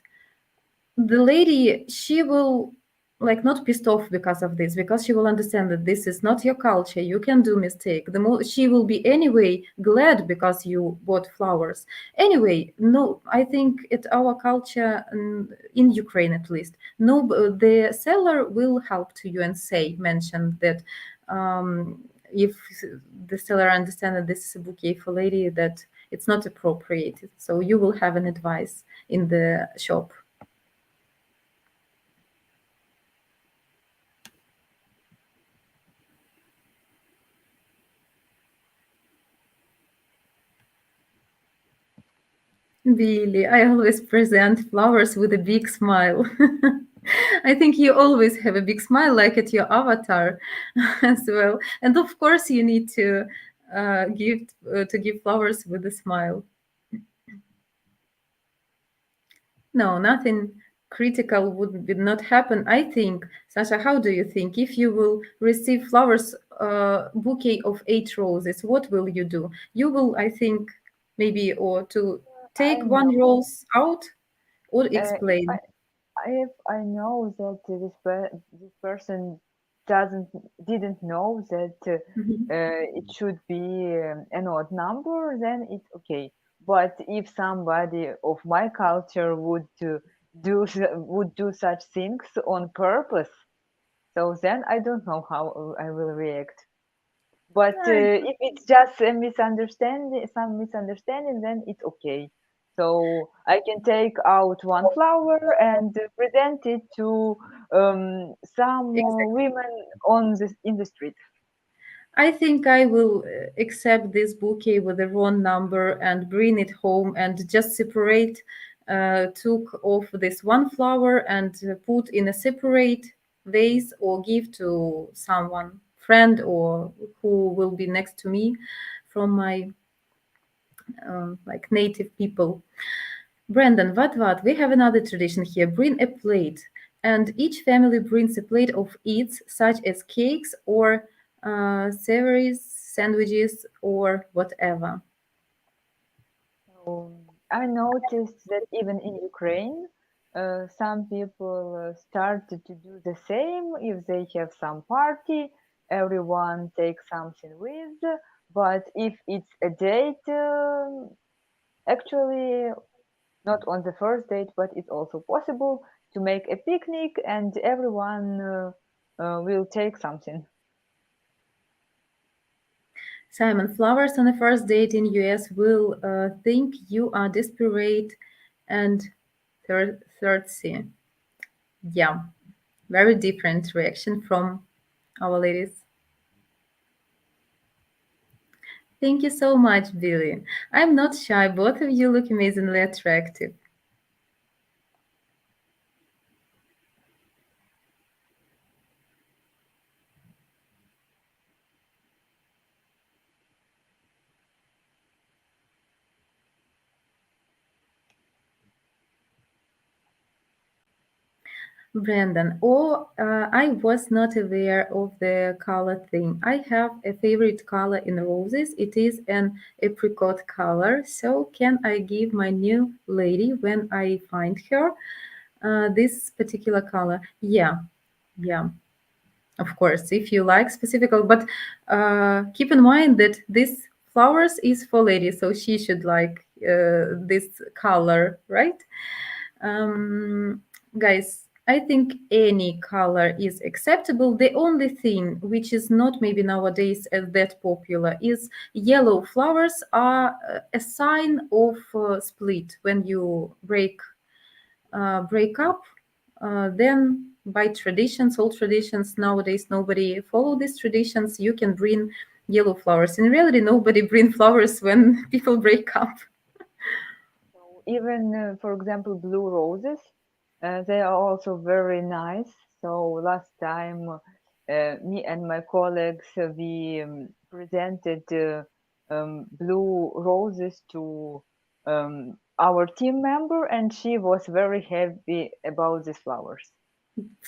S1: the lady, she will like not pissed off because of this, because she will understand that this is not your culture, you can do mistake. The more she will be anyway glad because you bought flowers anyway. No, I think at our culture, in Ukraine at least, no, the seller will help to you and mention that, if the seller understand that this is a bouquet for lady, that it's not appropriate, so you will have an advice in the shop. Billy, I always present flowers with a big smile. I think you always have a big smile, like at your avatar as well. And of course, you need to give flowers with a smile. No, nothing critical would not happen. I think, Sasha, how do you think? If you will receive flowers, bouquet of 8 roses, what will you do? You will, I think, maybe, or to
S5: I
S1: take one
S5: know.
S1: rose out or
S5: If
S1: explain.
S5: I know that this person didn't know that
S1: Mhm.
S5: it should be an odd number, then it's okay. But if somebody of my culture would do such things on purpose, so then I don't know how I will react. But if it's just a misunderstanding, some misunderstanding, then it's okay. So I can take out one flower and present it to some
S1: Exactly.
S5: women in the street.
S1: I think I will accept this bouquet with the wrong number and bring it home and just separate, took off this one flower and put in a separate vase or give to someone, friend or who will be next to me from my like native people. Brandon, what? We have another tradition here. Bring a plate, and each family brings a plate of eats, such as cakes or savories, sandwiches, or whatever.
S5: So I noticed that even in Ukraine, some people started to do the same. If they have some party, everyone takes something with. But if it's a date, actually not on the first date, but it's also possible to make a picnic and everyone will take something.
S1: Simon, flowers on a first date in US will think you are desperate and thirsty. Yeah, very different reaction from our ladies. Thank you so much, Billy. I'm not shy. Both of you look amazingly attractive. Brandon, I was not aware of the color thing. I have a favorite color in roses. It is an apricot color. So, can I give my new lady when I find her this particular color? Yeah, yeah, of course. If you like specific, but keep in mind that this flowers is for ladies, so she should like this color, right? Um, Guys, I think any color is acceptable. The only thing which is not maybe nowadays as that popular is yellow flowers are a sign of split. When you break up, then by traditions, old traditions, nowadays nobody follow these traditions. You can bring yellow flowers. In reality, nobody bring flowers when people break up.
S5: So even, for example, blue roses, they are also very nice. So last time, me and my colleagues, we presented blue roses to our team member, and she was very happy about these flowers.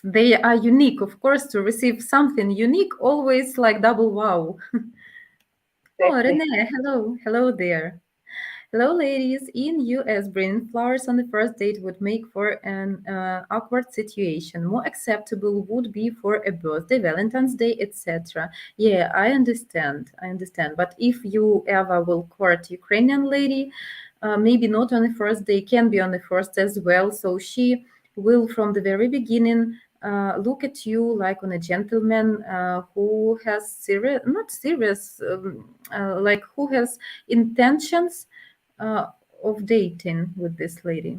S1: They are unique, of course. To receive something unique, always like double wow. Oh,
S5: Exactly.
S1: Renee, hello there. Hello, ladies. In US, bringing flowers on the first date would make for an awkward situation. More acceptable would be for a birthday, Valentine's Day, etc. Yeah, I understand. I understand. But if you ever will court Ukrainian lady, maybe not on the first day, can be on the first as well. So she will, from the very beginning, look at you like on a gentleman who has serious, not serious, like who has intentions uh, of dating with this lady.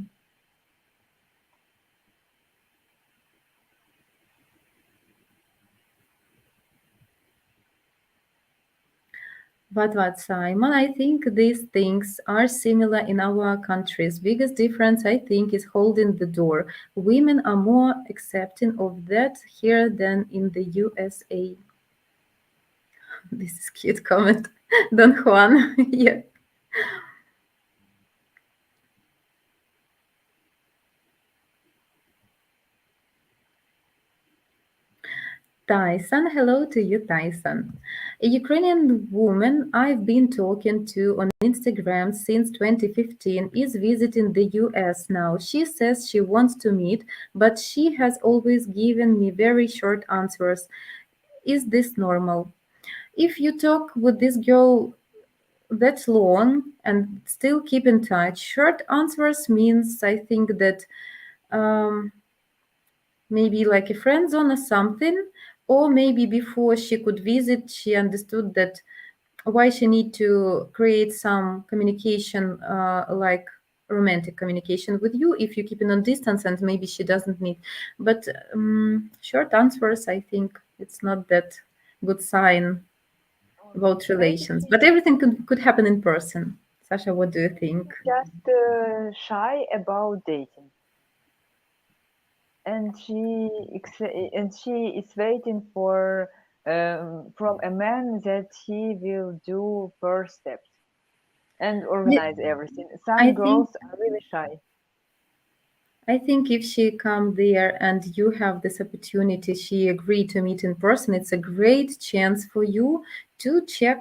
S1: What, Simon? I think these things are similar in our countries. Biggest difference, I think, is holding the door. Women are more accepting of that here than in the USA. This is cute comment. Don Juan. Yeah. Tyson, hello to you, Tyson. A Ukrainian woman I've been talking to on Instagram since 2015 is visiting the US now. She says she wants to meet, but she has always given me very short answers. Is this normal? If you talk with this girl that long and still keep in touch, short answers means I think that um, maybe like a friend zone or something, or maybe before she could visit she understood that why she need to create some communication like romantic communication with you if you keep it on distance, and maybe she doesn't need. But short answers, I think it's not that good sign about
S5: Maybe
S1: relations, but everything could happen in person. Sasha, what do you think?
S5: she's just shy about dating, and she is waiting for from a man that he will do first steps and
S1: Yeah,
S5: organize everything.
S1: I
S5: Some
S1: think
S5: girls are really shy.
S1: I think if she come there and you have this opportunity, she agreed to meet in person, it's a great chance for you to check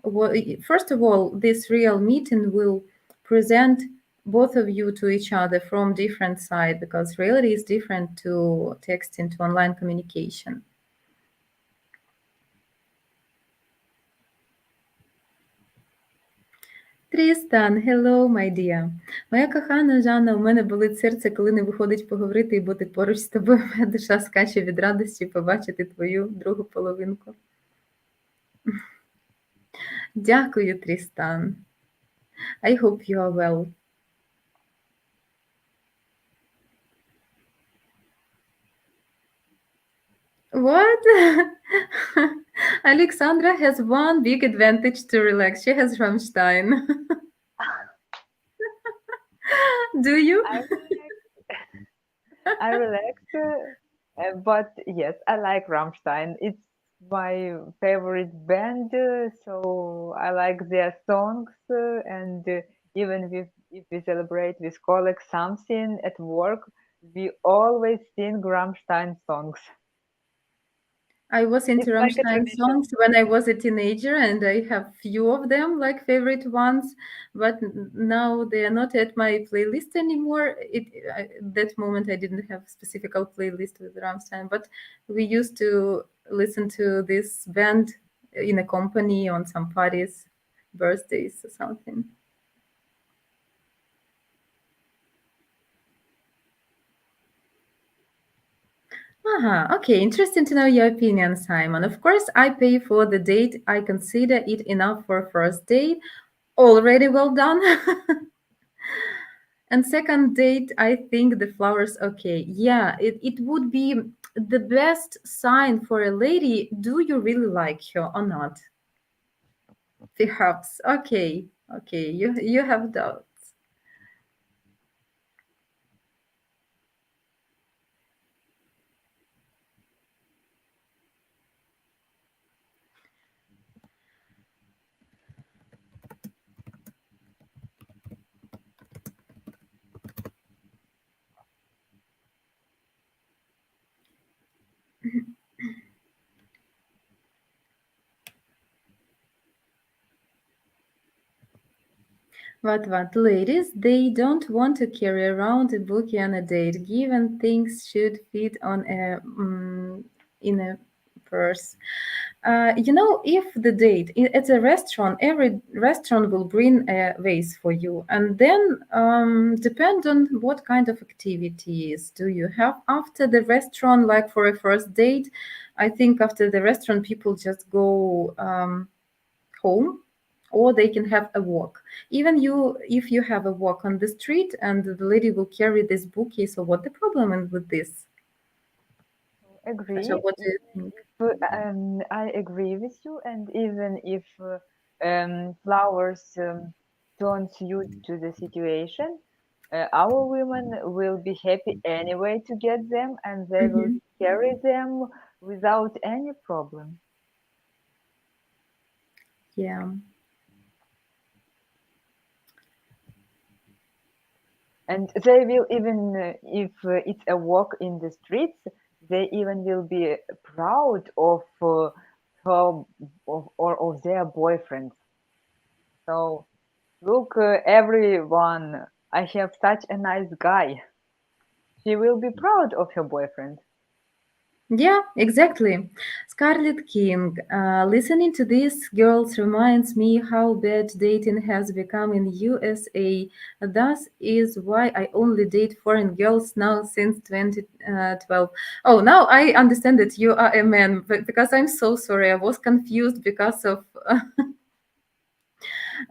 S1: what, first of all, this real meeting will present both of you to each other from different side, because reality is different to texting, to online communication. Трістан, hello, my dear. Моя кохана Жанна, у мене болить серце, коли не виходить поговорити і бути поруч з тобою. Моя душа скаче від радості побачити твою другу половинку. Дякую, Трістан. I hope you are well. What? Alexandra has one big advantage to relax. She has Rammstein. Do you?
S5: I I relax, but yes, I like Rammstein. It's my favorite band, so I like their songs. And even if we celebrate with colleagues something at work, we always sing Rammstein songs.
S1: I was into
S5: It's like a
S1: Rammstein
S5: tradition.
S1: songs when I was a teenager, and I have few of them like favorite ones. But now they are not at my playlist anymore. That moment I didn't have specific playlist with Rammstein, but we used to listen to this band in a company on some parties, birthdays or something. Okay, interesting to know your opinion, Simon. Of course, I pay for the date. I consider it enough for a first date. Already well done. And second date, I think the flowers, okay. Yeah, it would be the best sign for a lady. Do you really like her or not? Perhaps. Okay. Okay. You have doubts. What, ladies? They don't want to carry around a bouquet on a date, given things should fit on a in a purse. If the date at a restaurant, every restaurant will bring a vase for you, and then depend on what kind of activities do you have after the restaurant. Like for a first date, I think after the restaurant, people just go home, or they can have a walk. Even if you have a walk on the street and the lady will carry this bouquet, so what the problem is with this? So
S5: Agree.
S1: what do you
S5: Even
S1: think?
S5: if I agree with you, and even if flowers don't suit to the situation, our women will be happy anyway to get them, and they will
S1: Mhm.
S5: carry them without any problem.
S1: Yeah.
S5: And they will even, if it's a walk in the streets, they even will be proud of her or of their boyfriends. So look, everyone, I have such a nice guy. She will be proud of her boyfriend.
S1: Yeah, exactly. Scarlet King. Listening to these girls reminds me how bad dating has become in USA. Thus is why I only date foreign girls now since 2012. Oh, now I understand that you are a man, but because I'm so sorry, I was confused because of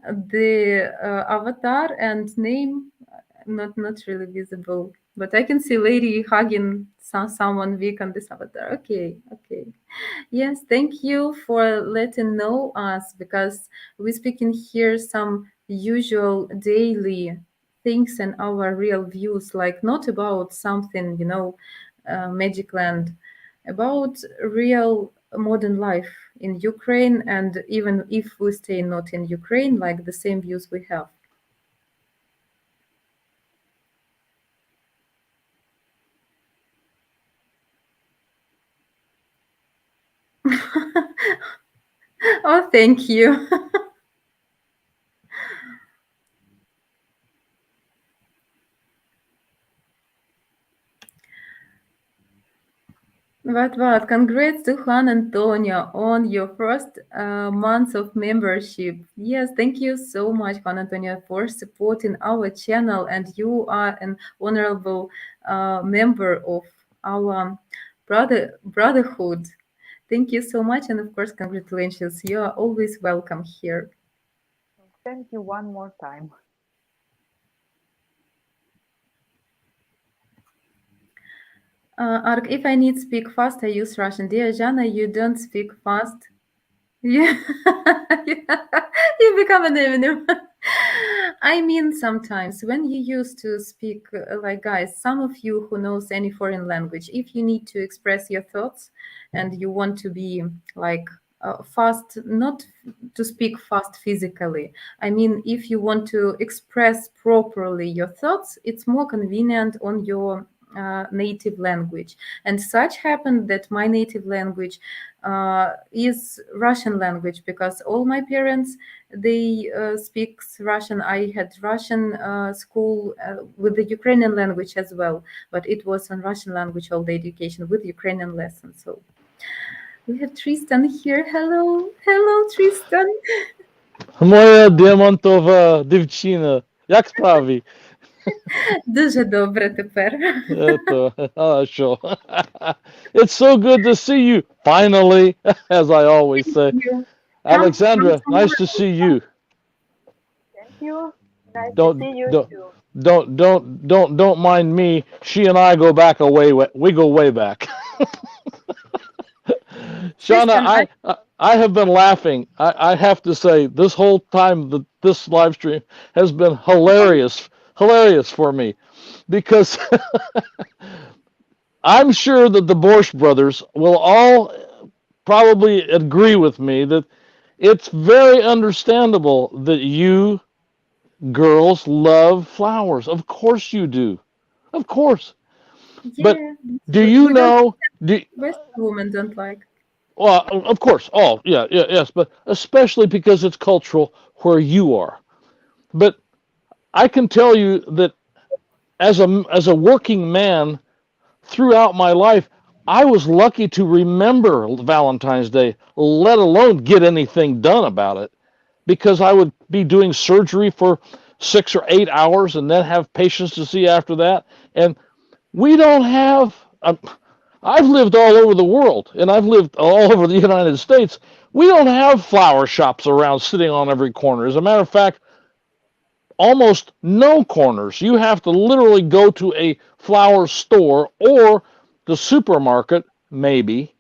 S1: the avatar and name not really visible, but I can see lady hugging someone weak on this avatar. Okay, okay. Yes, thank you for letting know us, because we speak in here some usual daily things and our real views, like not about something, magic land, about real modern life in Ukraine, and even if we stay not in Ukraine, like the same views we have. Oh, thank you. What? Congrats to Juan Antonio on your first month of membership. Yes, thank you so much, Juan Antonio, for supporting our channel. And you are an honorable member of our brotherhood. Thank you so much. And of course, congratulations. You are always welcome here.
S5: Thank you one more time.
S1: Ark, if I need speak fast, I use Russian. Dear Jana, you don't speak fast. Yeah, you become an enemy. I mean, sometimes when you used to speak, like guys, some of you who knows any foreign language, if you need to express your thoughts and you want to be like fast, not to speak fast physically. I mean, if you want to express properly your thoughts, it's more convenient on your native language. And such happened that my native language is Russian language, because all my parents, they speaks Russian. I had Russian school with the Ukrainian language as well, but it was on Russian language all the education with Ukrainian lessons. So we have Tristan here. Hello, Tristan.
S6: Моя діамантова дівчина. Як справи?
S1: Дуже добре тепер.
S6: А що? It's so good to see you, finally, as I always say. Alexandra, nice to see you.
S5: Thank you. Nice
S6: Don't-
S5: to see you
S6: don't-
S5: too.
S6: Don't mind me. She and I go back we go way back. Shauna, I have been laughing. I have to say, this whole time that this live stream has been hilarious for me, because I'm sure that the Borscht brothers will all probably agree with me that it's very understandable that you girls love flowers. Of course you do. Of course. But do you know?
S1: West women don't like.
S6: Well, of course. Oh, yes. But especially because it's cultural where you are. But I can tell you that as a working man throughout my life, I was lucky to remember Valentine's Day, let alone get anything done about it, because I would be doing surgery for 6 or 8 hours and then have patients to see after that. And we don't have, I've lived all over the world, and I've lived all over the United States. We don't have flower shops around sitting on every corner. As a matter of fact, almost no corners. You have to literally go to a flower store or the supermarket, maybe,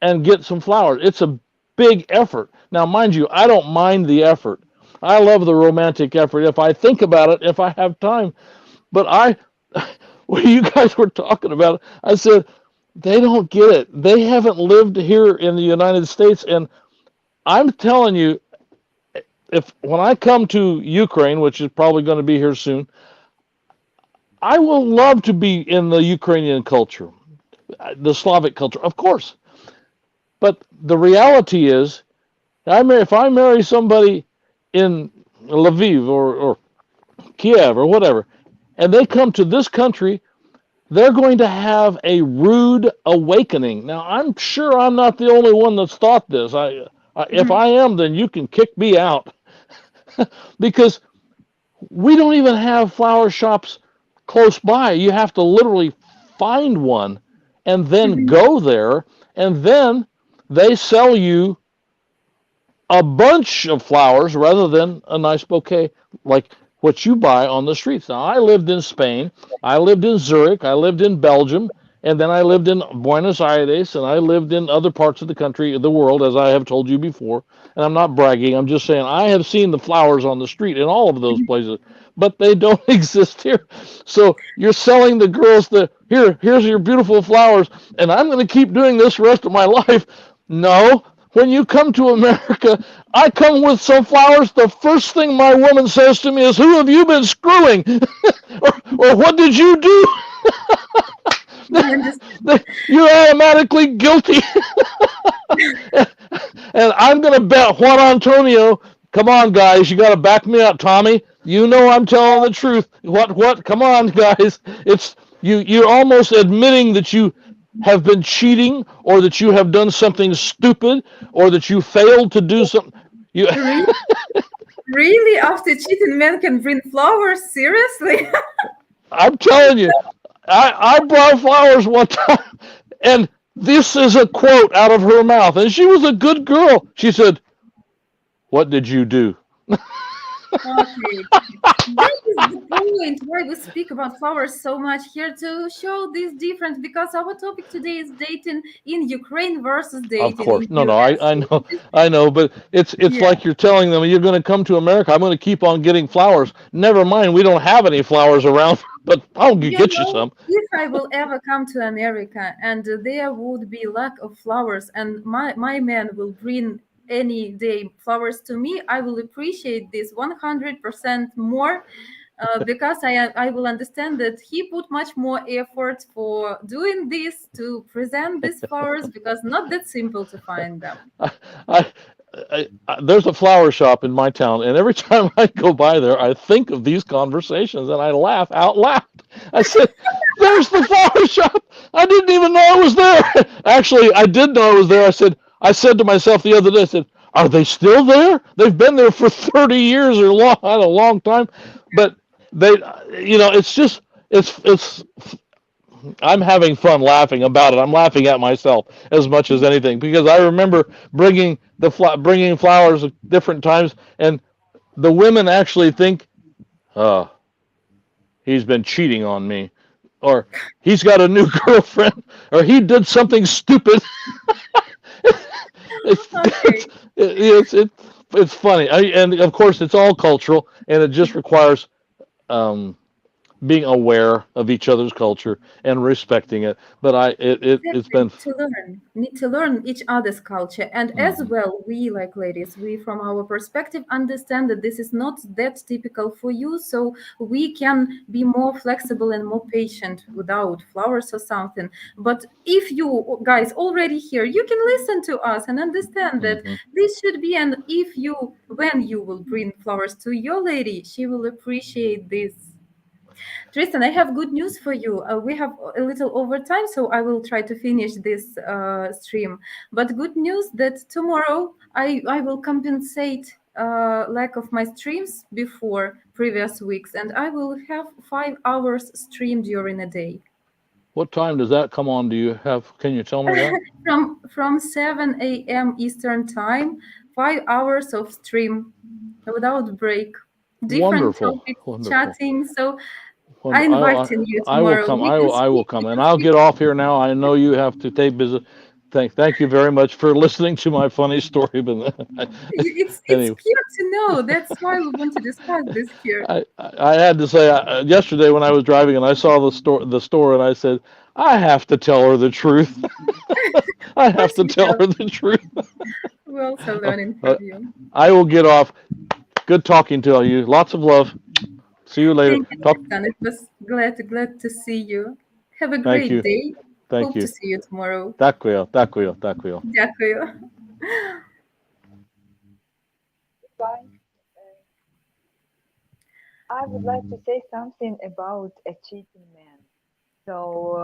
S6: and get some flowers. It's a big effort. Now, mind you, I don't mind the effort. I love the romantic effort if I think about it, if I have time. But when you guys were talking about it, I said, they don't get it. They haven't lived here in the United States. And I'm telling you, when I come to Ukraine, which is probably going to be here soon, I will love to be in the Ukrainian culture, the Slavic culture, of course. But the reality is, if I marry somebody in Lviv or Kiev or whatever, and they come to this country, they're going to have a rude awakening. Now, I'm sure I'm not the only one that's thought this. If I am, then you can kick me out. Because we don't even have flower shops close by. You have to literally find one and then go there, and then they sell you a bunch of flowers rather than a nice bouquet like what you buy on the streets. Now, I lived in Spain, I lived in Zurich, I lived in Belgium, and then I lived in Buenos Aires, and I lived in other parts of the country, the world, as I have told you before. And I'm not bragging, I'm just saying I have seen the flowers on the street in all of those places, but they don't exist here. So you're selling the girls here's your beautiful flowers, and I'm going to keep doing this the rest of my life. No. When you come to America, I come with some flowers. The first thing my woman says to me is, "Who have you been screwing?" or "What did you do?" You're automatically guilty. And I'm going to bet Juan Antonio, come on, guys, you got to back me up, Tommy. You know I'm telling the truth. What? Come on, guys. It's you're almost admitting that you have been cheating, or that you have done something stupid, or that you failed to do something.
S1: Really? After cheating, men can bring flowers? Seriously?
S6: I'm telling you, I brought flowers one time, and this is a quote out of her mouth, and she was a good girl. She said, "What did you do?"
S1: Okay. That is the point why we speak about flowers so much here, to show this difference, because our topic today is dating in Ukraine versus
S6: Of
S1: dating
S6: course.
S1: in
S6: No, no,
S1: US.
S6: I
S1: So
S6: know,
S1: this,
S6: I know, but it's
S1: yeah.
S6: like you're telling them you're going to come to America. I'm going to keep on getting flowers. Never mind, we don't have any flowers around, but I'll
S1: You
S6: get you
S1: know,
S6: some.
S1: if I will ever come to America and there would be lack of flowers and my man will bring any day flowers to me, I will appreciate this 100% more, because I will understand that he put much more effort for doing this to present these flowers, because not that simple to find them.
S6: I, I, there's a flower shop in my town, and every time I go by there, I think of these conversations and I laugh out loud. I said, "There's the flower shop. I didn't even know it was there." Actually, I did know it was there. I said to myself the other day, I said, "Are they still there? They've been there for 30 years or a long time." But they, it's just it's I'm having fun laughing about it. I'm laughing at myself as much as anything because I remember bringing flowers at different times, and the women actually think, "Oh, he's been cheating on me," or "He's got a new girlfriend," or "He did something stupid." it's
S1: Okay.
S6: it's funny, and of course it's all cultural, and it just requires um, being aware of each other's culture and respecting it. But it's
S1: Exactly,
S6: been.
S1: need to learn each other's culture. And as
S6: Mhm.
S1: well, we like ladies, we from our perspective understand that this is not that typical for you, so we can be more flexible and more patient without flowers or something. But if you guys already here, you can listen to us and understand that
S6: Mhm.
S1: this should be. And if you, when you will bring flowers to your lady, she will appreciate this. Tristan, I have good news for you. We have a little overtime, so I will try to finish this stream. But good news that tomorrow I will compensate lack of my streams before previous weeks, and I will have 5 hours stream during a day.
S6: What time does that come on? Do you have? Can you tell me that?
S1: From 7 a.m. Eastern time, 5 hours of stream without break. Different
S6: Wonderful,
S1: topics,
S6: wonderful.
S1: chatting. So I
S6: Wonder,
S1: inviting you
S6: I will
S1: tomorrow.
S6: come.
S1: We can
S6: I will
S1: speak. We
S6: come, and
S1: can
S6: I'll
S1: speak.
S6: get off here now. I know you have to take business. Thank you very much for listening to my funny story. But
S1: It's
S6: anyway,
S1: cute to know. That's why we want to discuss this here.
S6: I had to say yesterday when I was driving and I saw the store and I said I have to tell her the truth. I
S1: Of
S6: have
S1: course,
S6: to
S1: you
S6: tell
S1: have.
S6: her the truth.
S1: We're also
S6: Uh,
S1: learning from
S6: uh,
S1: you.
S6: I will get off. Good talking to you. Lots of love. See you later.
S1: Thank you,
S6: Talk.
S1: Tristan. It was glad to see you. Have a
S6: Thank
S1: great
S6: you.
S1: day.
S6: Thank
S1: Hope to
S6: you.
S1: see you tomorrow.
S6: Takuya. Takuya. Takuya.
S1: Дякую.
S5: Bye. I would like to say something about a cheating man. So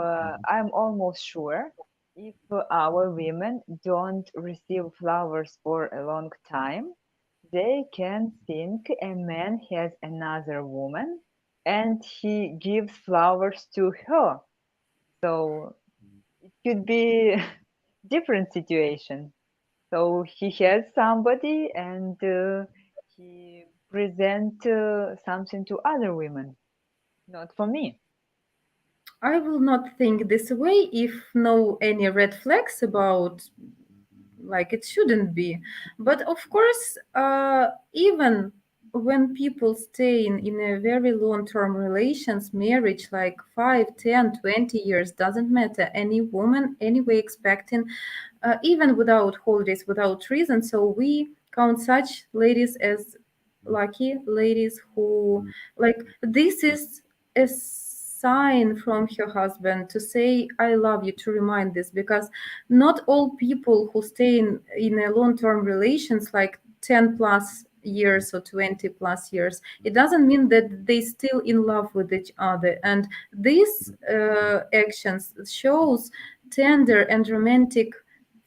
S5: I'm almost sure if our women don't receive flowers for a long time, they can think a man has another woman and he gives flowers to her. So it could be different situation. So he has somebody and he present something to other women, not for me.
S1: I will not think this way if no any red flags about, like, it shouldn't be. But of course, even when people stay in a very long-term relations, marriage, like 5, 10, 20 years, doesn't matter, any woman anyway expecting, even without holidays, without reason, so we count such ladies as lucky ladies who, like, this is a sign from her husband to say I love you, to remind this, because not all people who stay in a long-term relations like 10 plus years or 20 plus years, it doesn't mean that they still in love with each other. And these actions shows tender and romantic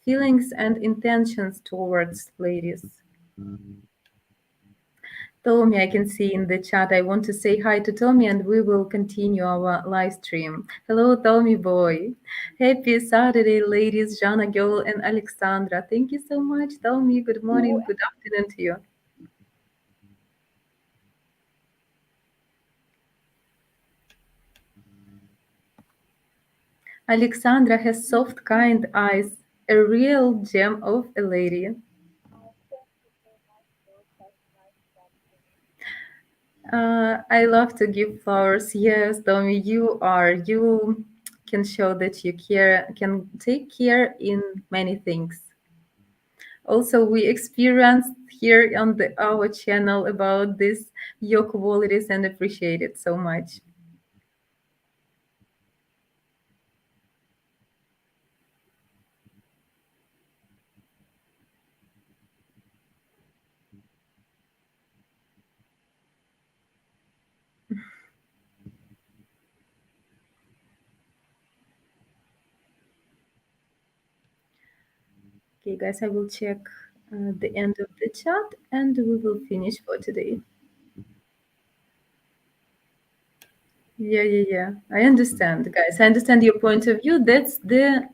S1: feelings and intentions towards ladies. Tommy, I can see in the chat. I want to say hi to Tommy and we will continue our live stream. Hello, Tommy boy. Happy Saturday, ladies, Jana girl and Alexandra. Thank you so much, Tommy. Good morning, good afternoon to you. Alexandra has soft, kind eyes, a real gem of a lady. I love to give flowers. Yes, Tommy, you are. You can show that you care, can take care in many things. Also, we experienced here on our channel about this your qualities and appreciate it so much. Okay, guys, I will check the end of the chat and we will finish for today. Yeah. I understand, guys. I understand your point of view. That's the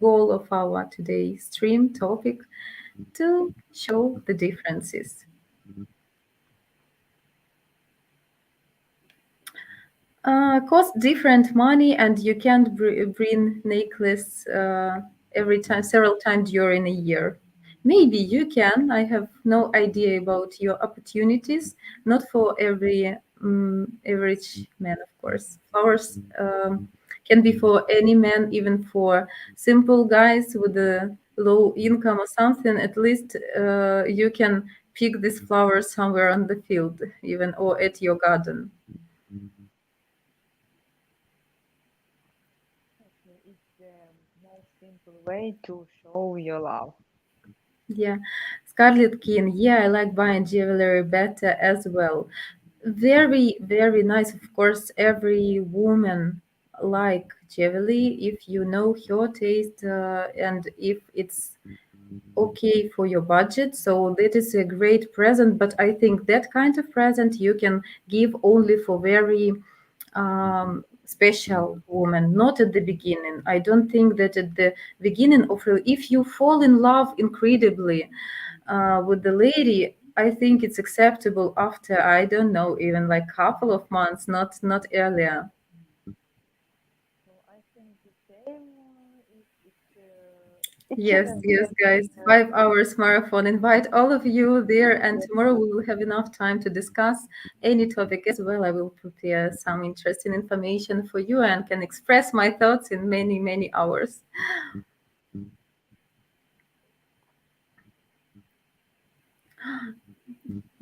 S1: goal of our today's stream topic to show the differences. Cost different money, and you can't bring necklace every time, several times during a year. Maybe you can. I have no idea about your opportunities. Not for every average man, of course. Flowers can be for any man, even for simple guys with a low income or something. At least you can pick these flowers somewhere on the field, even or at your garden.
S5: It's the most simple way to show your love.
S1: Yeah, Scarlet King. Yeah, I like buying jewelry better as well. Very nice. Of course, every woman like jewelry if you know her taste and if it's okay for your budget. So that is a great present. But I think that kind of present you can give only for very special woman, not at the beginning. I don't think that at the beginning of if you fall in love incredibly with the lady, I think it's acceptable after I don't know even like couple of months, not earlier.
S5: So I think the same. It shouldn't
S1: Yes,
S5: happen.
S1: guys. 5 hours marathon. Invite all of you there, and tomorrow we will have enough time to discuss any topic as well. I will prepare some interesting information for you and can express my thoughts in many hours.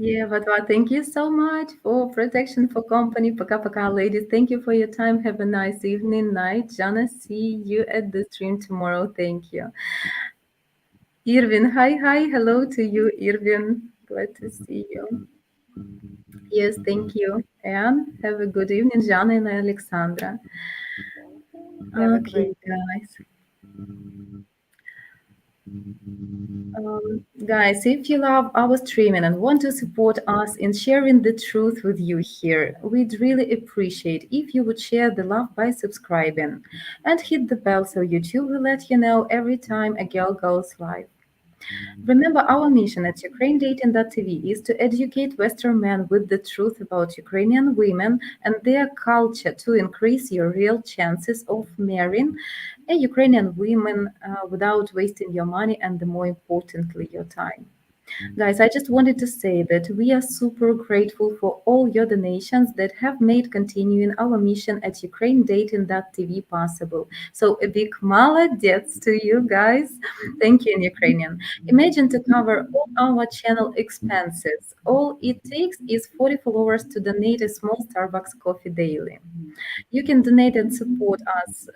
S1: Yeah, but thank you so much for protection, for company. Пока-пока, ladies. Thank you for your time. Have a nice evening, night. Jana, see you at the stream tomorrow. Thank you. Irvin, hi. Hello to you, Irvin. Glad to see you. Yes, thank you. And have a good evening, Jana and Alexandra.
S5: Have a
S1: Okay,
S5: great
S1: guys. Guys, if you love our streaming and want to support us in sharing the truth with you here, we'd really appreciate if you would share the love by subscribing and hit the bell so YouTube will let you know every time a girl goes live. Remember, our mission at UkraineDating.tv is to educate Western men with the truth about Ukrainian women and their culture to increase your real chances of marrying a Ukrainian woman without wasting your money and, more importantly, your time. Guys, I just wanted to say that we are super grateful for all your donations that have made continuing our mission at UkraineDating.tv possible. So a big молодец to you guys. Thank you in Ukrainian. Imagine to cover all our channel expenses. All it takes is 40 followers to donate a small Starbucks coffee daily. You can donate and support us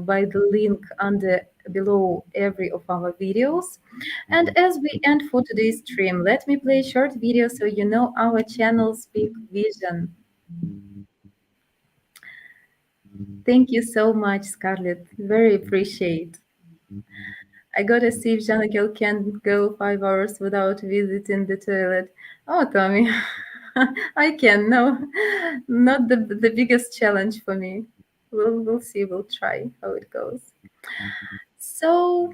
S1: by the link under below every of our videos. And as we end for today's stream, let me play a short video so you know our channel's big vision. Thank you so much, Scarlett. Very appreciate. I gotta see if Janagel can go 5 hours without visiting the toilet. Oh, Tommy, I can. No, not the biggest challenge for me. We'll see. We'll try how it goes. So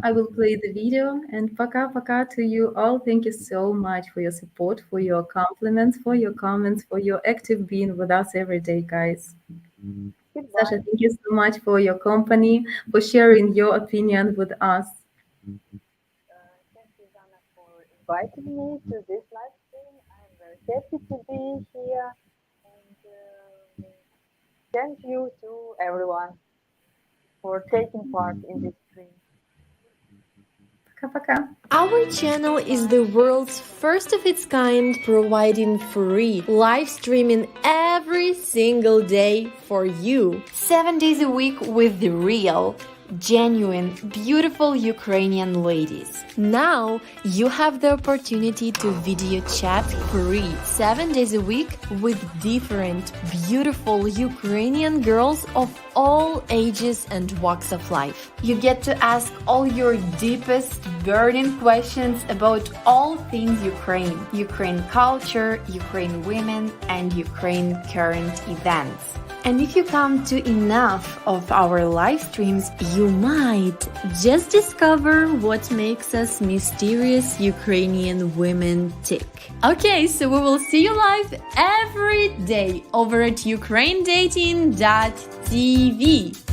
S1: I will play the video and пока-пока to you all. Thank you so much for your support, for your compliments, for your comments, for your active being with us every day, guys.
S5: Goodbye.
S1: Sasha, thank you so much for your company, for sharing your opinion with us.
S5: Thank you, Zana, for inviting me to this live stream. I'm very happy to be here. And thank you to everyone for taking part in this stream.
S1: Пока-пока.
S7: Our channel is the world's first of its kind, providing free live streaming every single day for you. 7 days a week with the real, genuine, beautiful Ukrainian ladies. Now you have the opportunity to video chat free 7 days a week with different, beautiful Ukrainian girls of all ages and walks of life. You get to ask all your deepest, burning questions about all things Ukraine, Ukraine culture, Ukraine women, and Ukraine current events. And if you come to enough of our live streams, you might just discover what makes us mysterious Ukrainian women tick. Okay, so we will see you live every day over at ukrainedating.tv.